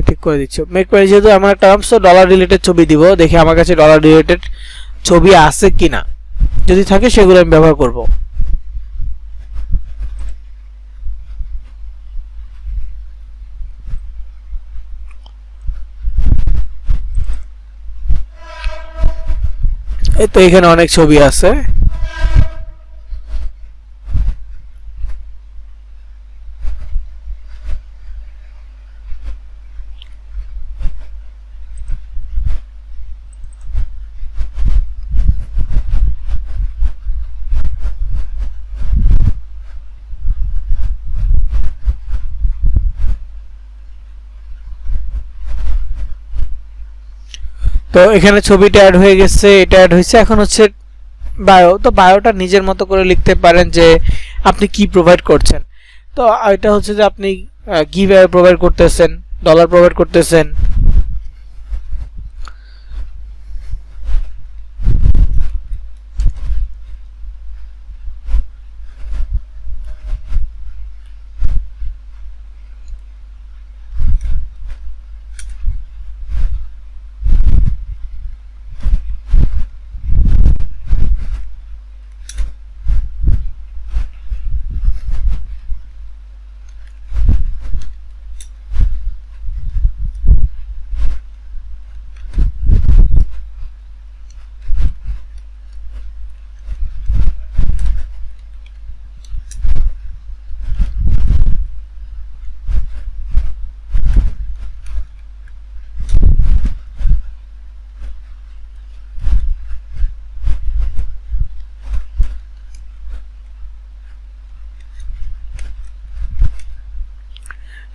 ঠিক করে দিচ্ছি। মেক মানি যেহেতু আমার একটা নাম, সো ডলার রিলেটেড ছবি দিব। দেখি আমার কাছে ডলার রিলেটেড ছবি আছে কিনা, যদি থাকে সেগুলো আমি ব্যবহার করব। এই তো এখানে অনেক ছবি আছে। তো এখানে ছবিটা অ্যাড হয়ে গেছে, এটা অ্যাড হয়েছে। এখন হচ্ছে বায়ো। তো বায়োটা নিজের মতো করে লিখতে পারেন যে আপনি কি প্রোভাইড করছেন। তো এটা হচ্ছে যে আপনি গিভঅ্যাওয়ে প্রোভাইড করতেছেন, ডলার প্রোভাইড করতেছেন।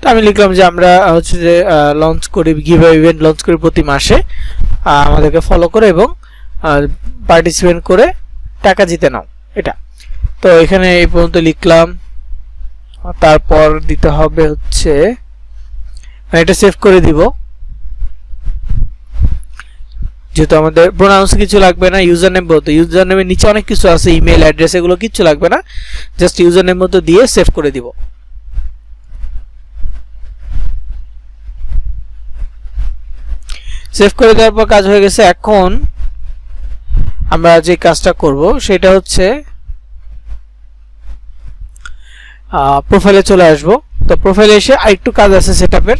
তো আমি লিখলাম যে আমরা হচ্ছে যে লঞ্চ করি, গিভঅ্যাওয়ে ইভেন্ট লঞ্চ করি প্রতি মাসে, আমাদেরকে ফলো করে এবং পার্টিসিপেট করে টাকা জিতে নাও, এটা। তো এখানে এই পর্যন্ত লিখলাম। তারপর দিতে হবে হচ্ছে এটা সেভ করে দিব, যেহেতু আমাদের প্রোনাউন্স কিছু লাগবে না। ইউজার নেম বলতে, ইউজার নেমের নিচে অনেক কিছু আছে, ইমেল অ্যাড্রেস, এগুলো কিছু লাগবে না, জাস্ট ইউজার নেম মতো দিয়ে সেভ করে দিব। সেভ করে দেওয়ার পর কাজ হয়ে গেছে। এখন আমরা যে কাজটা করব সেটা হচ্ছে প্রোফাইলে চলে আসব। তো প্রোফাইলে এসে আরেকটু কাজ আছে সেটআপের,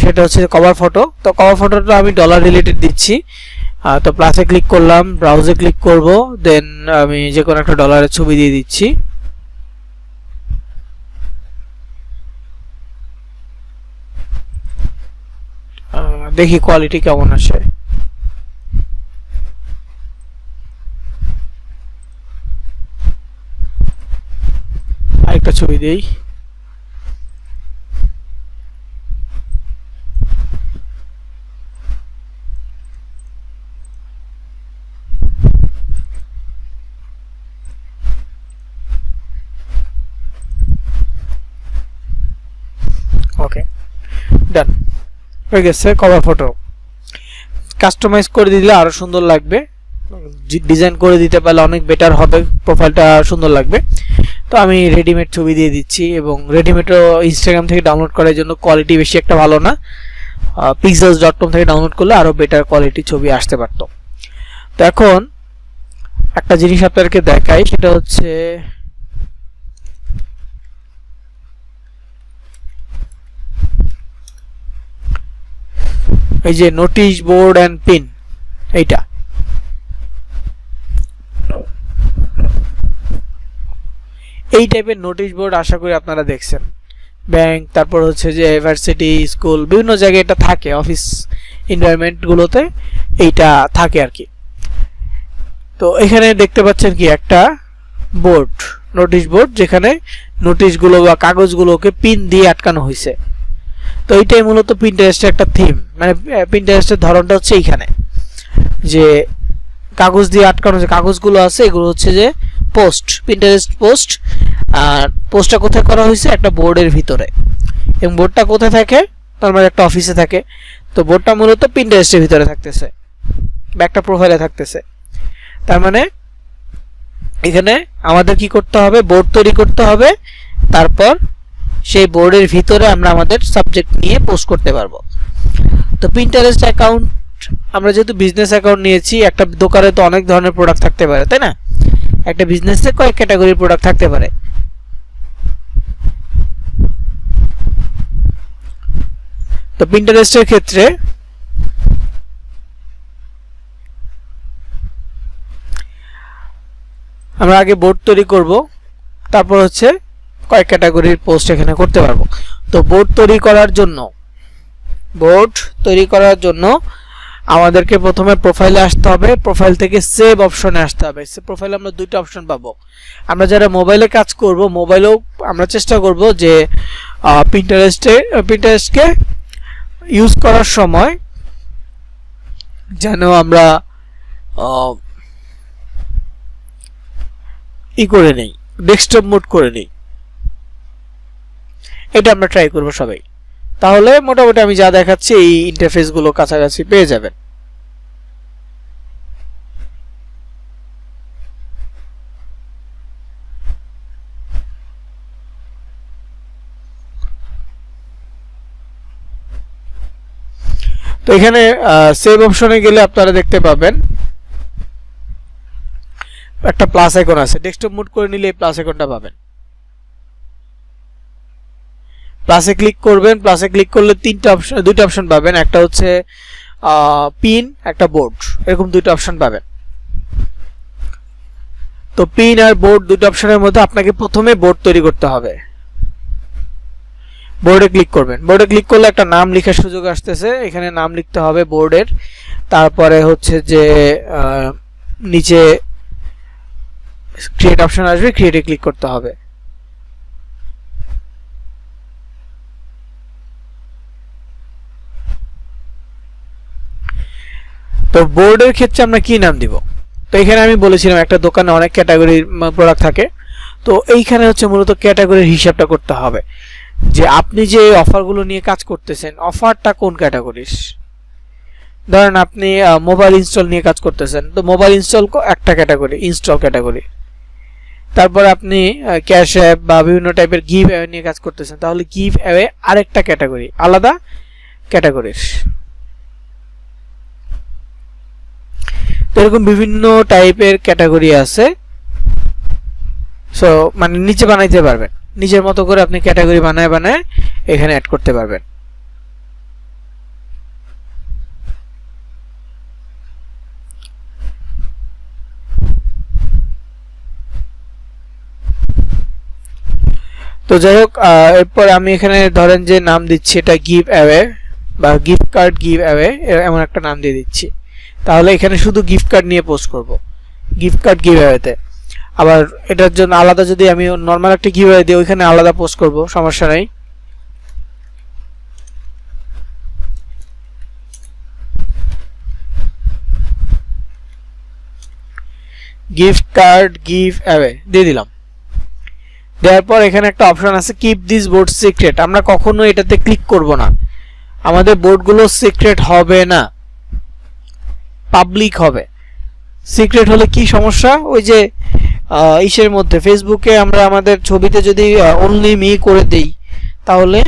সেটা হচ্ছে কভার ফটো। তো কভার ফটোটা আমি ডলার রিলেটেড দিচ্ছি। তো প্লাসে ক্লিক করলাম, ব্রাউজে ক্লিক করব, দেন আমি যে কোনো একটা ডলারের ছবি দিয়ে দিচ্ছি। দেখি কোয়ালিটি কেমন আসে। আরেকটা ছবি দেই। ওকে, ডান হয়ে গেছে কভার ফটো। কাস্টমাইজ করে দিলে আরো সুন্দর লাগবে, ডিজাইন করে দিতে পারলে অনেক বেটার হবে, প্রোফাইলটা সুন্দর লাগবে। তো আমি রেডিমেড ছবি দিয়ে দিচ্ছি, এবং রেডিমেডও ইনস্টাগ্রাম থেকে ডাউনলোড করার জন্য কোয়ালিটি বেশি একটা ভালো না, pixels.com থেকে ডাউনলোড করলে আরো বেটার কোয়ালিটি ছবি আসতে পারত। তো এখন একটা জিনিস আপনাদেরকে দেখাই, সেটা হচ্ছে এই যে নোটিশ বোর্ড এন্ড পিন, এইটা এই টাইপের নোটিশ বোর্ড আশা করি আপনারা দেখছেন। ব্যাংক, তারপর হচ্ছে যে ইউনিভার্সিটি, স্কুল, বিভিন্ন জায়গায় এটা থাকে, অফিস এনভায়রনমেন্টগুলোতে এইটা থাকে আর কি। তো এখানে দেখতে পাচ্ছেন কি একটা বোর্ড, নোটিশ বোর্ড, যেখানে নোটিশগুলো বা কাগজগুলোকে পিন দিয়ে আটকানো হয়েছে। তো এইটাই মূলত পিন্টারেস্টের একটা থিম, মানে পিন্টারেস্টের ধরনটা হচ্ছে এইখানে যে কাগজ দিয়ে আটকানো যে কাগজগুলো আছে, এগুলো হচ্ছে যে পোস্ট, পিন্টারেস্ট পোস্ট। আর পোস্টটা কোথায় করা হয়েছে? একটা বোর্ডের ভিতরে। এবং বোর্ডটা কোথায় থাকে? নরমাল একটা অফিসে থাকে। তো বোর্ডটা মূলত পিন্টারেস্টের ভিতরে থাকতেছে বা একটা প্রোফাইলে থাকতেছে। তার মানে এখানে আমাদের কি করতে হবে? বোর্ড তৈরি করতে হবে, তারপর সেই বোর্ডের ভিতরে আমরা আমাদের সাবজেক্ট নিয়ে পোস্ট করতে পারবো। তো পিন্টারেস্ট অ্যাকাউন্ট, আমরা যেহেতু বিজনেস অ্যাকাউন্ট নিয়েছি, একটা দোকানে তো অনেক ধরনের প্রোডাক্ট থাকতে পারে, তাই না? একটা বিজনেসে কয়েক ক্যাটাগরির প্রোডাক্ট থাকতে পারে। তো পিন্টারেস্টের ক্ষেত্রে আমরা আগে বোর্ড তৈরি করব, তারপর হচ্ছে কয়েক ক্যাটাগরির পোস্ট এখানে করতে পারবো। তো বোর্ড তৈরি করার জন্য আমাদেরকে প্রথমে প্রোফাইলে আসতে হবে, প্রোফাইল থেকে সেভ অপশনে আসতে হবে। প্রোফাইলে আমরা দুইটা অপশন পাবো। আমরা যারা মোবাইলে কাজ করব, মোবাইলেও আমরা চেষ্টা করব যে পিন্টারেস্টকে ইউজ করার সময় যেন আমরা করে নেই, ডেস্কটপ মোড করে নেই। এটা আমরা ট্রাই করব সবাই। তাহলে মোটামুটি আমি যা দেখাচ্ছি এই ইন্টারফেস গুলো কাছাকাছি পেয়ে যাবেন। তো এখানে সেভ অপশনে গেলে আপনারা দেখতে পাবেন একটা প্লাস আইকন আছে, ডেস্কটপ মোড করে নিলে এই প্লাস আইকনটা পাবেন। প্লাসে ক্লিক করবেন, প্লাসে ক্লিক করলে দুইটা অপশন পাবেন, একটা হচ্ছে পিন, একটা বোর্ড, এরকম দুইটা অপশন পাবেন। তো পিন আর বোর্ড দুটো অপশনের মধ্যে আপনাকে প্রথমে বোর্ড তৈরি করতে হবে। বোর্ডে ক্লিক করবেন, বোর্ডে ক্লিক করলে একটা নাম লেখার সুযোগ আসতেছে, এখানে নাম লিখতে হবে বোর্ডের। তারপরে হচ্ছে যে নিচে ক্রিয়েট অপশন আসবে, ক্রিয়েটে ক্লিক করতে হবে। তো বোর্ডের ক্ষেত্রে আমরা কি নাম দিব? তো এখানে আমি বলেছিলাম একটা দোকানে অনেক ক্যাটাগরির প্রোডাক্ট থাকে, তো এইখানে হচ্ছে মূলত ক্যাটাগরির হিসাবটা করতে হবে যে আপনি যে অফারগুলো নিয়ে কাজ করতেছেন, অফারটা কোন ক্যাটাগরির। ধরেন আপনি মোবাইল ইনস্টল নিয়ে কাজ করতেছেন, তো মোবাইল ইনস্টল একটা ক্যাটাগরি, ইনস্টল ক্যাটাগরি। তারপর আপনি ক্যাশ অ্যাপ বা বিভিন্ন টাইপের গিভ অ্যাওয়ে নিয়ে কাজ করতেছেন, তাহলে গিভ অ্যাওয়ে আরেকটা ক্যাটাগরি, আলাদা ক্যাটাগরির। তো এরকম বিভিন্ন টাইপের ক্যাটাগরি আছে। সো মানে নিচে বানাইতে পারবেন, নিজের মতো করে আপনি ক্যাটাগরি বানায় বানায় এখানে অ্যাড করতে পারবেন। তো যাই হোক, এরপর আমি এখানে ধরেন যে নাম দিচ্ছি এটা গিভ অ্যাওয়ে বা গিফট কার্ড গিভ অ্যাওয়ে, এমন একটা নাম দিয়ে দিচ্ছি। তাহলে এখানে শুধু গিফট কার্ড নিয়ে পোস্ট করব, গিফট কার্ড গিভ অ্যাওয়েতে। আবার এটার জন্য আলাদা যদি আমি নরমাল একটা গিভ অ্যাওয়ে দিই, ওইখানে আলাদা পোস্ট করব, সমস্যা নাই। গিফট কার্ড গিভ অ্যাওয়ে দিয়ে দিলাম। দেওয়ার পর এখানে একটা অপশন আছে কিপ দিস বোর্ড সিক্রেট, আমরা কখনো এটাতে ক্লিক করব না, আমাদের বোর্ডগুলো সিক্রেট হবে না, পাবলিক হবে। সিক্রেট হলে কি সমস্যা, ওই যে ইসের মধ্যে ফেসবুকে আমরা আমাদের ছবিতে যদি অনলি মি করে দেই, তাহলে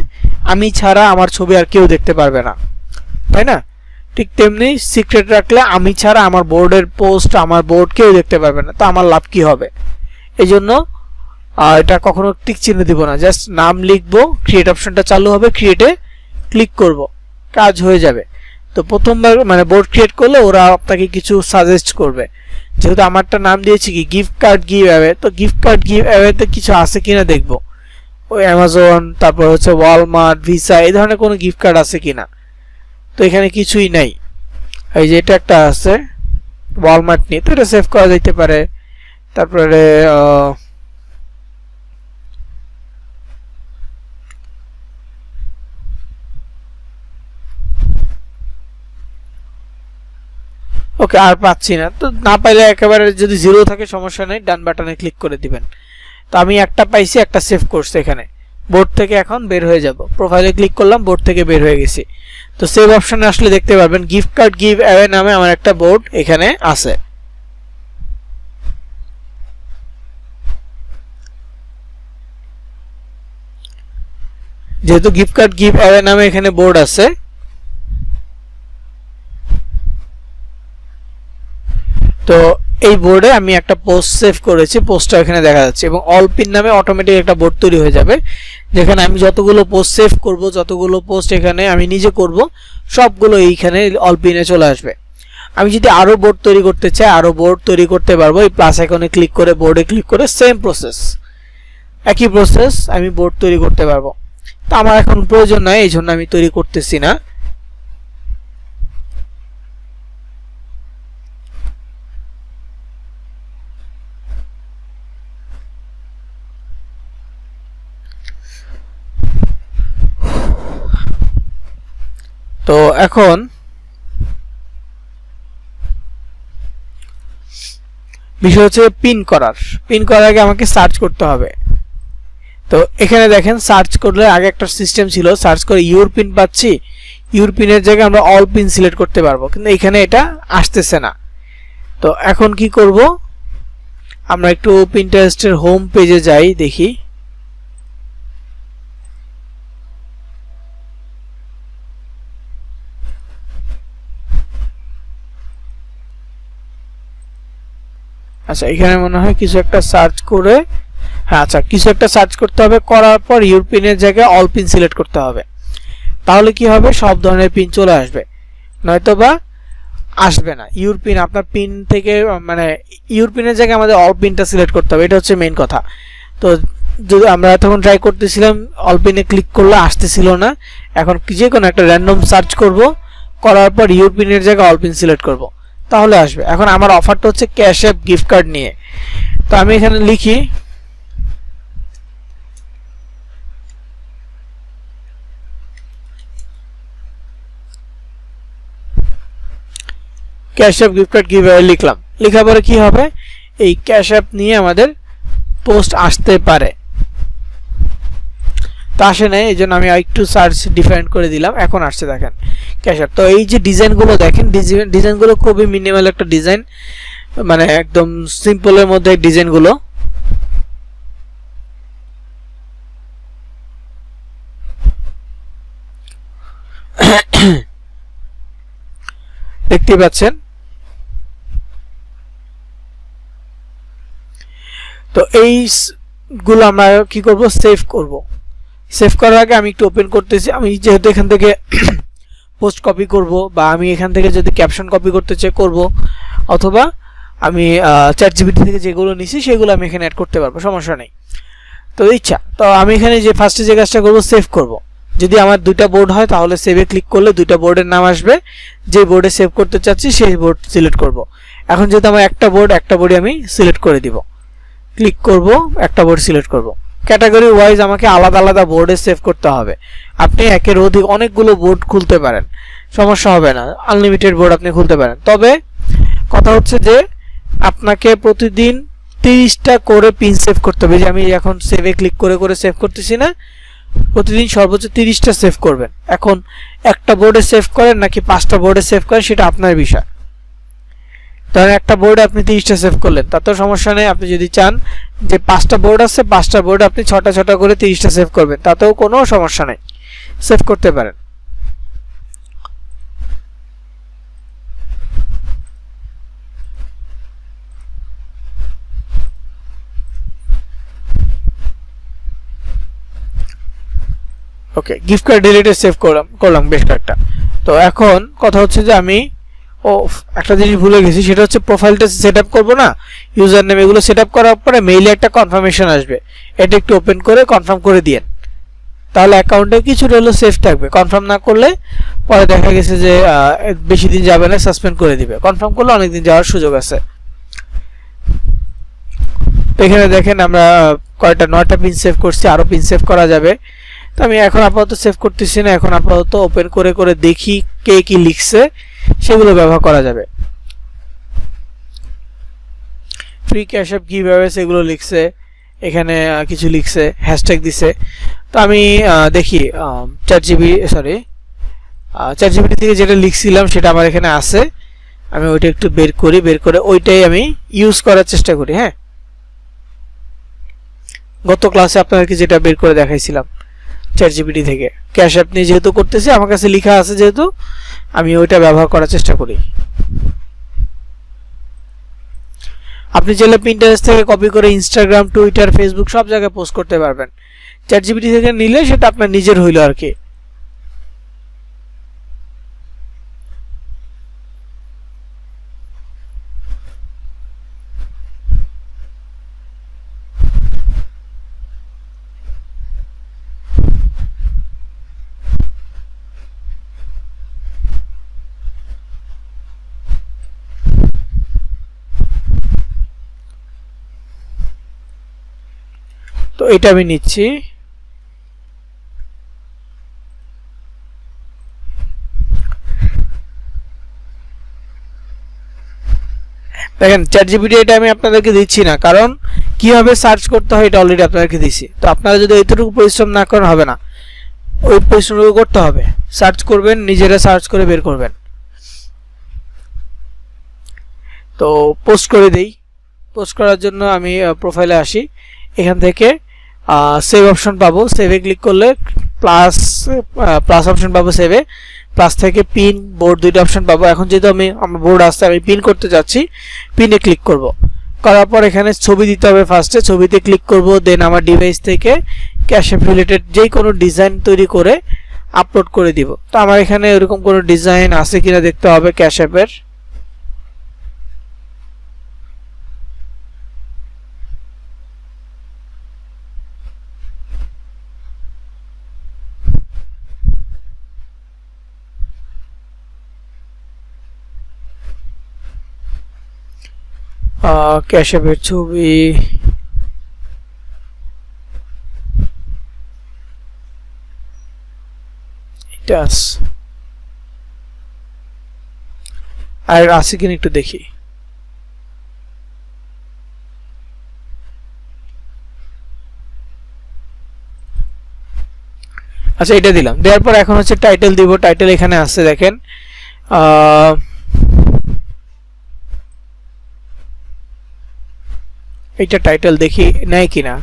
আমি ছাড়া আমার ছবি আর কেউ দেখতে পারবে না, তাই না? ঠিক তেমনি সিক্রেট রাখলে আমি ছাড়া আমার বোর্ডের পোস্ট, আমার বোর্ড কেউ দেখতে পারবে না, তো আমার লাভ কি হবে? এই জন্য এটা কখনো টিক চিহ্ন দিব না, জাস্ট নাম লিখবো, ক্রিয়েট অপশনটা চালু হবে, ক্রিয়েটে ক্লিক করব, কাজ হয়ে যাবে। তো প্রথমবার মানে বোর্ড ক্রিয়েট করলে ওরা আপনাকে কিছু সাজেস্ট করবে, যেহেতু আমারটা নাম দিয়েছি কি গিফট কার্ড গিভ অ্যাওয়ে, তো গিফট কার্ড গিভ অ্যাওয়েতে কিছু আছে কিনা দেখবো, ওই অ্যামাজন, তারপর হচ্ছে ওয়ালমার্ট, ভিসা, এই ধরনের কোনো গিফট কার্ড আছে কিনা। তো এখানে কিছুই নাই, এই যে এটা একটা আছে ওয়ালমার্ট নিয়ে, তো এটা সেভ করা যেতে পারে। তারপরে ওকে আর পাচ্ছি না, তো না পাইলে একেবারে যদি জিরো থাকে সমস্যা নেই, ডান বাটনে ক্লিক করে দিবেন। তো আমি একটা পাইছি, একটা সেভ করছি, এখানে বোর্ড থেকে এখন বের হয়ে যাব, প্রোফাইলে ক্লিক করলাম, বোর্ড থেকে বের হয়ে গেছি। তো সেভ অপশনে আসলে দেখতে পারবেন গিফট কার্ড গিভ অ্যাওয়ে নামে আমার একটা বোর্ড এখানে আছে। যেহেতু গিফট কার্ড গিভ অ্যাওয়ে নামে এখানে বোর্ড আছে, তো এই বোর্ডে আমি একটা পোস্ট সেভ করেছি, পোস্টটা এখানে দেখা যাচ্ছে, এবং অল পিন নামে অটোমেটিক একটা বোর্ড তৈরি হয়ে যাবে, যেখানে আমি যতগুলো পোস্ট সেভ করব, যতগুলো পোস্ট এখানে আমি নিজে করব, সবগুলো এইখানে অল পিনে চলে আসবে। আমি যদি আরো বোর্ড তৈরি করতে চাই, আরো বোর্ড তৈরি করতে পারবো, এই প্লাস আইকনে ক্লিক করে বোর্ডে ক্লিক করে সেম প্রসেস, একই প্রসেস আমি বোর্ড তৈরি করতে পারবো। তো আমার এখন প্রয়োজন নাই, এই জন্য আমি তৈরি করতেছি না। তো এখন বিষয় হচ্ছে পিন করার আগে আমাকে সার্চ করতে হবে। তো এখানে দেখেন সার্চ করলে আগে একটা সিস্টেম ছিল, সার্চ করে ইউর পিন পাচ্ছি, ইউর পিনের জায়গায় আমরা অল পিন সিলেক্ট করতে পারবো, কিন্তু এখানে এটা আসতেছে না। তো এখন কি করব, আমরা একটু পিন্টারেস্টের হোম পেজে যাই, দেখি আচ্ছা এখানে মনে হয় কিছু একটা সার্চ করে, হ্যাঁ আচ্ছা কিছু একটা সার্চ করতে হবে, করার পর ইউর পিনের জায়গায় অল পিন সিলেক্ট করতে হবে। তাহলে কি হবে, সব ধরনের পিন চলে আসবে, নয়তোবা আসবে না। ইউর পিন আপনার পিন থেকে মানে ইউর পিনের জায়গায় আমাদের অল পিনটা সিলেক্ট করতে হবে, এটা হচ্ছে মেইন কথা। তো যদি আমরা তখন ট্রাই করতেছিলাম, অল পিনে ক্লিক করলে আসতেছিল না। এখন যে কোনো একটা র্যান্ডম সার্চ করব, করার পর ইউর পিনের জায়গায় অল পিন সিলেক্ট করব, তাহলে আসবে। এখন আমার অফারটা হচ্ছে ক্যাশ অ্যাপ গিফট কার্ড নিয়ে। তো আমি এখানে লিখি cash app gift card giveaway লিখলাম, লেখার পরে কি হবে, এই ক্যাশ অ্যাপ নিয়ে আমাদের পোস্ট আসতে পারে। তো আসে নাই, এই জন্য আমি একটু সার্চ ডিফারেন্ট করে দিলাম, এখন আসছে দেখেন ক্যাশ অ্যাপ। তো এই যে ডিজাইনগুলো দেখেন, ডিজাইনগুলো খুবই মিনিমাল একটা ডিজাইন, মানে একদম সিম্পলের মধ্যে ডিজাইনগুলো। দেখতে পাচ্ছেন। তো এইগুলো আমরা কি করব, সেভ করব। সেভ করার আগে আমি একটু ওপেন করতেছি, আমি যেহেতু এখান থেকে পোস্ট কপি করব, বা আমি এখান থেকে যদি ক্যাপশন কপি করতে চাই করব, অথবা আমি চ্যাট জিপিটি থেকে যেগুলো নিছি সেগুলো আমি এখানে অ্যাড করতে পারবো, সমস্যা নেই। তো ইচ্ছা, তো আমি এখানে যে ফার্স্টে যে কাজটা করব, সেভ করব। যদি আমার দুইটা বোর্ড হয় তাহলে সেভে ক্লিক করলে দুইটা বোর্ডের নাম আসবে, যে বোর্ডে সেভ করতে চাচ্ছি সেই বোর্ড সিলেক্ট করব। এখন যেহেতু আমার একটা বোর্ডই আমি সিলেক্ট করে দিব, ক্লিক করব, একটা বোর্ড সিলেক্ট করব। ক্যাটাগরি ওয়াইজ আমাকে আলাদা আলাদা বোর্ডে সেভ করতে হবে। আপনি একের অধিক অনেকগুলো বোর্ড খুলতে পারেন, সমস্যা হবে না, আনলিমিটেড বোর্ড আপনি খুলতে পারেন। তবে কথা হচ্ছে যে আপনাকে প্রতিদিন 30টা করে পিন সেভ করতে হবে। যে আমি এখন সেভে ক্লিক করে করে সেভ করতেছি না, প্রতিদিন সর্বোচ্চ 30টা সেভ করবেন। এখন একটা বোর্ডে সেভ করেন নাকি 5টা বোর্ডে সেভ করেন সেটা আপনার বিষয়। ধরেন একটা বোর্ডে আপনি 30টা সেভ করলেন, তাতেও সমস্যা নেই। আপনি যদি চান যে 5টা বোর্ড আছে, 5টা বোর্ডে আপনি 6টা করে 30টা সেভ করবেন, তাতেও কোনো সমস্যা নেই, সেভ করতে পারেন। ওকে, গিফট কার্ড ডিলিটে সেভ করলাম বেশ কয়েকটা। তো এখন কথা হচ্ছে যে আমি একটা জিনিস ভুলে গেছি, সেটা হচ্ছে প্রোফাইলটা সেট আপ করবো না, ইউজার নেম, এগুলো সেট আপ করার পরে মেইলে একটা কনফার্মেশন আসবে, এটা একটু ওপেন করে কনফার্ম করে দিয়েন, তাহলে অ্যাকাউন্টে কিছুটা হলেও সেফ থাকবে। কনফার্ম না করলে পরে দেখা গেছে যে বেশি দিন যাবে না, সাসপেন্ড করে দিবে। কনফার্ম করলে অনেক দিন যাওয়ার সুযোগ আছে। তো এখানে দেখেন আমরা কয়টা 9টা পিন সেভ করছি, আরো পিন সেভ করা যাবে। তো আমি এখন আপাতত সেভ করতেছি না, এখন আপাতত ওপেন করে করে দেখি কে কি লিখছে, সেগুলো ব্যবহার করা যাবে। ফ্রি ক্যাশ অ্যাপ গিভঅ্যাওয়ে এগুলো লিখছে, এখানে কিছু লিখছে, হ্যাশট্যাগ দিছে। তো আমি দেখি চ্যাট জিপিটি থেকে যেটা লিখছিলাম সেটা আমার এখানে আছে, আমি ওইটা একটু বের করে ওইটাই আমি ইউজ করার চেষ্টা করি। হ্যাঁ, গত ক্লাসে আপনাদেরকে যেটা বের করে দেখাইছিলাম চ্যাট জিপিটি থেকে, ক্যাশ অ্যাপ নিয়ে যেহেতু করতেছি, আমার কাছে লেখা আছে যেহেতু, আমি ওইটা ব্যবহার করার চেষ্টা করি। আপনি চাইলে পিন্টারেস্ট থেকে কপি করে ইনস্টাগ্রাম, টুইটার, ফেসবুক সব জায়গায় পোস্ট করতে পারবেন। চ্যাট জিপিটি থেকে নিলে সেটা আপনার নিজের হইল আর কি। তো এটা আমি নিচ্ছি। দেখেন চ্যাটজিপিটি এটা আমি আপনাদেরকে দিচ্ছি না, কারণ কিভাবে সার্চ করতে হয় এটা অলরেডি আপনাদেরকে দিছি। তো আপনারা যদি এইটুকু পরিশ্রম না করেন হবে না, ওই পরিশ্রমটুকু করতে হবে। সার্চ করবেন, নিজেরা সার্চ করে বের করবেন। তো পোস্ট করে দেই। পোস্ট করার জন্য আমি প্রোফাইলে আসি, এখান থেকে সেভ অপশন পাবো, সেভে ক্লিক করলে প্লাস অপশন পাবো, সেভে প্লাস থেকে পিন বোর্ড দুইটা অপশন পাবো। এখন যেহেতু আমার বোর্ড আসছে, আমি পিন করতে যাচ্ছি, পিনে ক্লিক করব। করার পর এখানে ছবি দিতে হবে, ফার্স্টে ছবিতে ক্লিক করব, দেন আমার ডিভাইস থেকে ক্যাশ অ্যাপ রিলেটেড যেই কোনো ডিজাইন তৈরি করে আপলোড করে দিব। তো আমার এখানে এরকম কোনো ডিজাইন আছে কিনা দেখতে হবে ক্যাশ অ্যাপের। ক্যাশ অ্যাপের ছবি এটা আর আছে কিনা একটু দেখি। আচ্ছা এটা দিলাম, দেওয়ার পর এখন হচ্ছে টাইটেল দিব। টাইটেল এখানে আছে দেখেন, এইটা টাইটেল দেখি নেয় কিনা,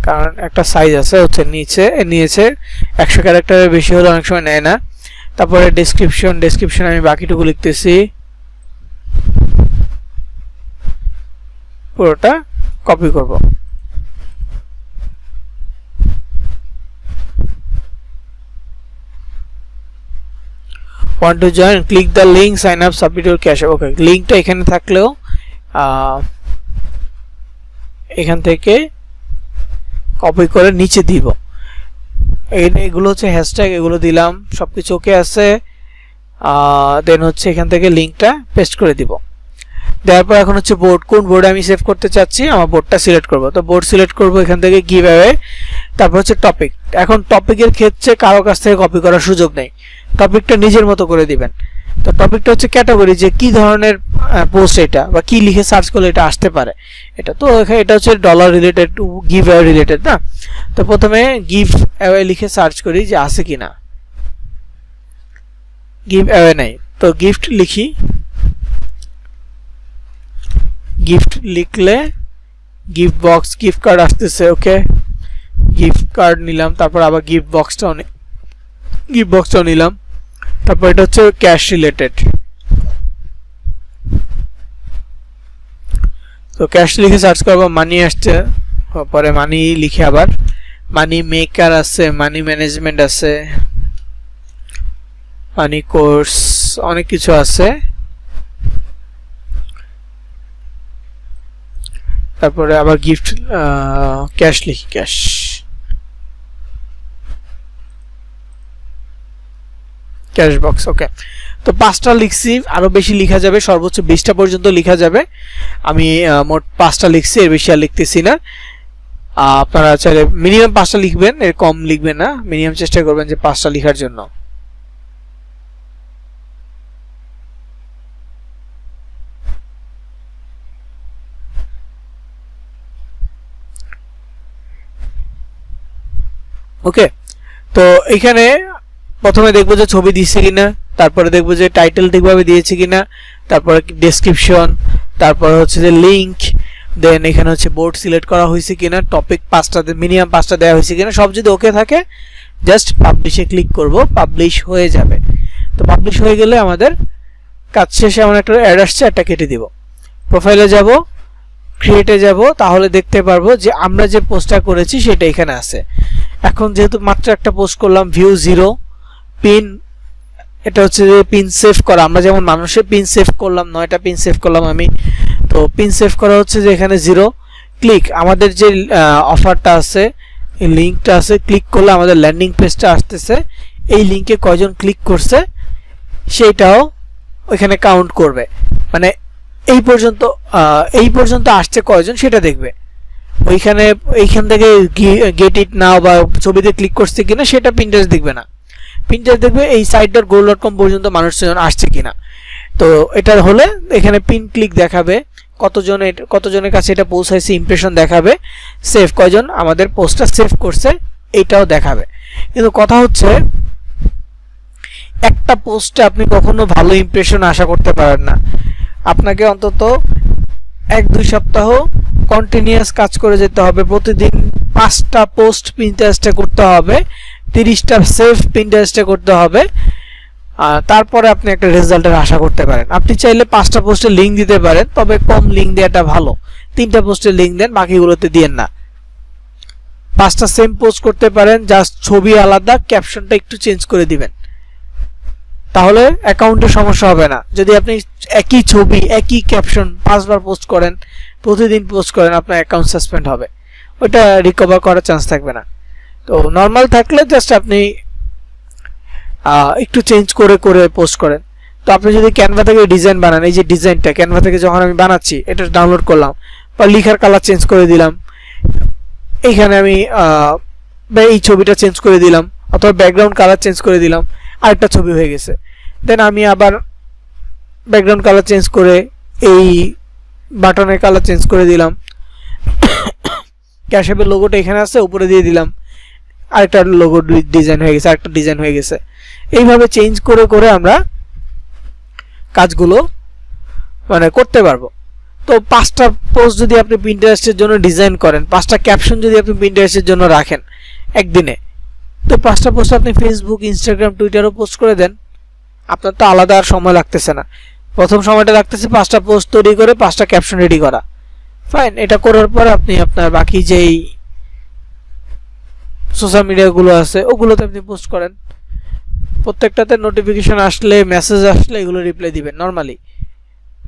কারণ একটা সাইজ আছে হচ্ছে নিয়েছে 100 ক্যারেক্টারের বেশি হলে অনেক সময় নেয় না। তারপরে ডেসক্রিপশন আমি বাকিটুকু লিখতেছি, পুরোটা কপি করব। want to join, click the link, sign up, submit your cash. ওকে, লিংকটা এখানে থাকলেও এখান থেকে কপি করে নিচে দিব। এগুলো হচ্ছে হ্যাশট্যাগ, এগুলো দিলাম, সবকিছু ওকে আছে। দেন হচ্ছে এখান থেকে লিংকটা পেস্ট করে দিব। দেওয়ার পর এখন হচ্ছে বোর্ড, কোন বোর্ডে আমি সেভ করতে চাচ্ছি, আমার বোর্ডটা সিলেক্ট করব। তো বোর্ড সিলেক্ট করব, এখান থেকে গিভ অ্যাওয়ে, তারপর হচ্ছে টপিক। এখন টপিকের ক্ষেত্রে কারো কাছ থেকে কপি করার সুযোগ নেই, টপিকটা নিজের মতো করে দিবেন। তো টপিকটা হচ্ছে ক্যাটাগরি, যে কি ধরনের পোস্ট এটা বা কি লিখে সার্চ করলে এটা আসতে পারে। এটা তো এটা হচ্ছে dollar related, give away related না। তো প্রথমে গিভ অ্যাওয়ে লিখে সার্চ করি যে আছে কিনা, গিভ অ্যাওয়ে নাই, তো গিফট লিখি। গিফট লিখলে গিফট বক্স, গিফট কার্ড আসতেছে। ওকে, গিফট কার্ড নিলাম, তারপর আবার গিফট বক্সটাও নিলাম। তারপর এটা হচ্ছে ক্যাশ রিলেটেড, তো ক্যাশ লিখে সার্চ করবো, মানি আসছে, পরে মানি লিখে আবার মানি মেকার আছে, মানি ম্যানেজমেন্ট আছে, মানি কোর্স, অনেক কিছু আছে। তারপরে আবার গিফট ক্যাশ লিখি, ক্যাশ বক্স। ওকে, তো 5টা লিখছি, আরো বেশি লিখা যাবে, সর্বোচ্চ 20টা পর্যন্ত লিখা যাবে। আমি মোট 5টা লিখছি, এর বেশি আর লিখতেছি না। আপনারা চাইলে মিনিমাম 5টা লিখবেন, এর কম লিখবেন না, মিনিমাম চেষ্টা করবেন যে 5টা লেখার জন্য। ওকে, তো এখানে প্রথমে দেখবো যে ছবি দিচ্ছে কিনা, তারপরে দেখবো যে টাইটেল ঠিকভাবে দিয়েছে কিনা, তারপরে ডেসক্রিপশন, তারপরে হচ্ছে যে লিংক, দেন এখানে হচ্ছে বোর্ড সিলেক্ট করা হয়েছে কিনা, টপিক 5টা মিনিমাম 5টা দেওয়া হয়েছে কিনা। সব যদি ওকে থাকে জাস্ট পাবলিশে ক্লিক করব, পাবলিশ হয়ে যাবে। তো পাবলিশ হয়ে গেলে আমাদের কাজ শেষে আমার একটা অ্যাড আসছে, একটা কেটে দিব। প্রোফাইলে যাব, ক্রিয়েটে যাব, তাহলে দেখতে পারবো যে আমরা যে পোস্টটা করেছি সেটা এখানে আছে। এখন যেহেতু মাত্র একটা পোস্ট করলাম, ভিউ 0, পিন, এটা হচ্ছে যে পিন সেভ করা, আমরা যেমন মানুষের পিন সেভ করলাম, 9টা পিন সেভ করলাম আমি, তো পিন সেভ করা হচ্ছে যে এখানে 0। ক্লিক, আমাদের যে অফারটা আছে, এই লিঙ্কটা আছে, ক্লিক করলে আমাদের ল্যান্ডিং পেজটা আসতেছে। এই লিঙ্কে কয়জন ক্লিক করছে সেইটাও ওইখানে কাউন্ট করবে, মানে এই পর্যন্ত আসছে কয়জন সেটা দেখবে। এইখান থেকে গেট ইট নাও বা ছবিতে ক্লিক করছে কিনা সেটা পিন্টারেস্ট দেখবে না, পিন্টারেস্ট দেখবে এই site.go.com পর্যন্ত মানুষজন আসছে কিনা। তো এটা হলে এখানে পিন ক্লিক দেখাবে, কতজনের কাছে এটা পৌঁছাইছে ইমপ্রেশন দেখাবে, সেভ কয়জন আমাদের পোস্টটা সেভ করছে এইটাও দেখাবে। কিন্তু কথা হচ্ছে একটা পোস্টে আপনি কখনো ভালো ইমপ্রেশন আশা করতে পারেন না। আপনাকে অন্তত 1-2 সপ্তাহ কন্টিনিউয়াস কাজ করে যেতে হবে, প্রতিদিন 5টা পোস্ট পিন্টারেস্টে করতে হবে, 30টা সেভ পিন্টারেস্টে করতে হবে, তারপরে আপনি একটা রেজাল্টের আশা করতে পারেন। আপনি চাইলে 5টা পোস্টের লিঙ্ক দিতে পারেন, তবে কম লিঙ্ক দেওয়াটা ভালো। 3টা পোস্টের লিঙ্ক দেন, বাকিগুলোতে দিয়েন না। 5টা সেম পোস্ট করতে পারেন, জাস্ট ছবি আলাদা, ক্যাপশনটা একটু চেঞ্জ করে দিবেন, তাহলে অ্যাকাউন্টে সমস্যা হবে না। যদি আপনি একই ছবি একই ক্যাপশন 5বার পোস্ট করেন, প্রতিদিন পোস্ট করেন, আপনার অ্যাকাউন্ট সাসপেন্ড হবে, ওটা রিকভার করার চান্স থাকবে না। তো নর্মাল থাকলে জাস্ট আপনি একটু চেঞ্জ করে করে পোস্ট করেন। তো আপনি যদি ক্যানভা থেকে ডিজাইন বানান, এই যে ডিজাইনটা ক্যানভা থেকে যখন আমি বানাচ্ছি, এটা ডাউনলোড করলাম, বা লেখার কালার চেঞ্জ করে দিলাম, এইখানে আমি এই ছবিটা চেঞ্জ করে দিলাম, অথবা ব্যাকগ্রাউন্ড কালার চেঞ্জ করে দিলাম, আরেকটা ছবি হয়ে গেছে। দেন আমি আবার ব্যাকগ্রাউন্ড কালার চেঞ্জ করে এই বাটনের কালার চেঞ্জ করে দিলাম, ক্যাশঅ্যাপের লোগোটা এখানে আছে, উপরে দিয়ে দিলাম, আরেকটা লোগো ডিজাইন হয়ে গেছে, আরেকটা ডিজাইন হয়ে গেছে। এইভাবে চেঞ্জ করে করে আমরা কাজগুলো মানে করতে পারবো। তো 5টা পোস্ট যদি আপনি পিন্টারেস্টের জন্য ডিজাইন করেন, 5টা ক্যাপশন যদি আপনি পিন্টারেস্টের জন্য রাখেন একদিনে, তো 5টা পোস্ট আপনি ফেসবুক, ইনস্টাগ্রাম, টুইটারও পোস্ট করে দেন। আপনার তো আলাদা আর সময় লাগতেছে না। প্রথম সময়টা লাগতেছে 5টা পোস্ট তৈরি করে 5টা ক্যাপশন রেডি করা। ফাইন, এটা করার পর আপনি আপনার বাকি যেই সোশ্যাল মিডিয়াগুলো আছে ওগুলোতে আপনি পোস্ট করেন। প্রত্যেকটাতে নোটিফিকেশন আসলে, মেসেজ আসলে এগুলো রিপ্লাই দিবেন। নর্মালি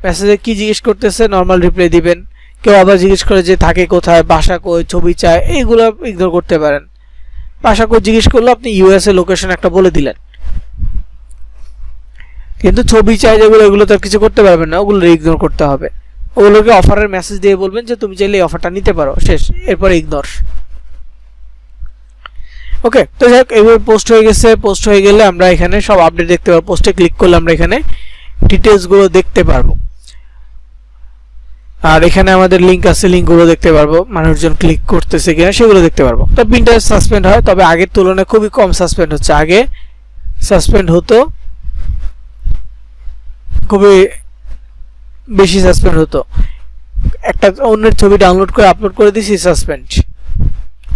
মেসেজে কি জিজ্ঞেস করতেছে নর্মাল রিপ্লাই দিবেন। কেউ আবার জিজ্ঞেস করে যে থাকে কোথায়, বাসা কই, ছবি চায়, এইগুলো ইগনোর করতে পারেন। বাসা কই জিজ্ঞেস করলে আপনি ইউএসএ লোকেশন একটা বলে দিলেন, কিন্তু ছবি চাই যেগুলো, এগুলো তো আর কিছু করতে পারবেন না, ওগুলো ইগনোর করতে হবে। ওগুলোকে অফারের মেসেজ দিয়ে বলবেন যে তুমি চাইলে এই অফারটা নিতে পারো, শেষ, এরপরে ইগনোর। ওকে, তো যাই হোক, এইভাবে পোস্ট হয়ে গেছে। পোস্ট হয়ে গেলে আমরা এখানে সব আপডেট দেখতে পারবো। পোস্টে ক্লিক করলে আমরা এখানে ডিটেলসগুলো দেখতে পারবো, আর এখানে আমাদের লিঙ্ক আছে, লিঙ্কগুলো দেখতে পারবো, মানুষজন ক্লিক করতেছে কিনা সেগুলো দেখতে পারবো। তো পিন্টারেস্ট সাসপেন্ড হয়, তবে আগের তুলনায় খুবই কম সাসপেন্ড হচ্ছে। আগে সাসপেন্ড হতো, খুবই বেশি সাসপেন্ড হতো। একটা অন্যের ছবি ডাউনলোড করে আপলোড করে দিছি, সাসপেন্ড।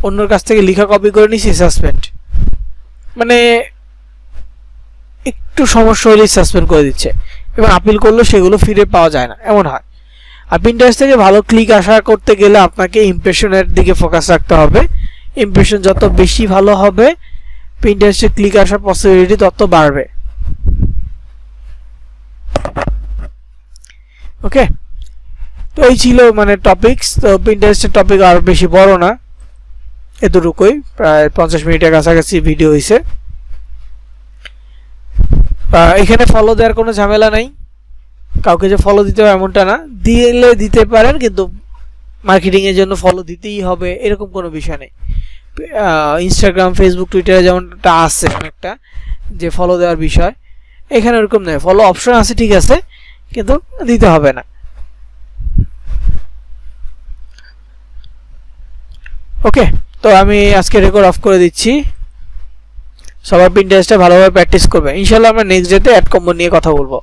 অন্যের কাছ থেকে লেখা কপি করে নিছি, সাসপেন্ড। মানে একটু সমস্যা হলেই সাসপেন্ড করে দিচ্ছে, এবং আপিল করলেও সেগুলো ফিরে পাওয়া যায় না, এমন হয়। আর পিন্টারেস্ট থেকে ভালো ক্লিক আশা করতে গেলে আপনাকে ইমপ্রেশনের দিকে ফোকাস রাখতে হবে। ইমপ্রেশন যত বেশি ভালো হবে, পিন্টারেস্টে ক্লিক আসার পসিবিলিটি তত বাড়বে। ওকে, তো এই ছিল মানে টপিকস। তো পিন্টারেস্টের টপিক আর বেশি বড় না, এতটুকুই, প্রায় 50 মিনিটের কাছাকাছি ভিডিও হয়েছে। এখানে ফলো দেওয়ার কোনো ঝামেলা নাই, কাউকে যে ফলো দিতে হবে এমনটা না, দিলে দিতে পারেন, কিন্তু মার্কেটিং এর জন্য ফলো দিতেই হবে এরকম কোনো বিষয় নেই। ইনস্টাগ্রাম, ফেসবুক, টুইটারে যেমনটা আছে অনেকটা যে ফলো দেওয়ার বিষয়, এখানে ওরকম নয়। ফলো অপশন আছে ঠিক আছে, কিন্তু দিতে হবে না। ওকে, তো আমি আজকে রেকর্ড অফ করে দিচ্ছি। সবার পিন্টারেস্টে ভালোভাবে প্র্যাকটিস করবে। ইনশাআল্লাহ আমরা নেক্সট ডেতে অ্যাড কম্বো নিয়ে কথা বলবো।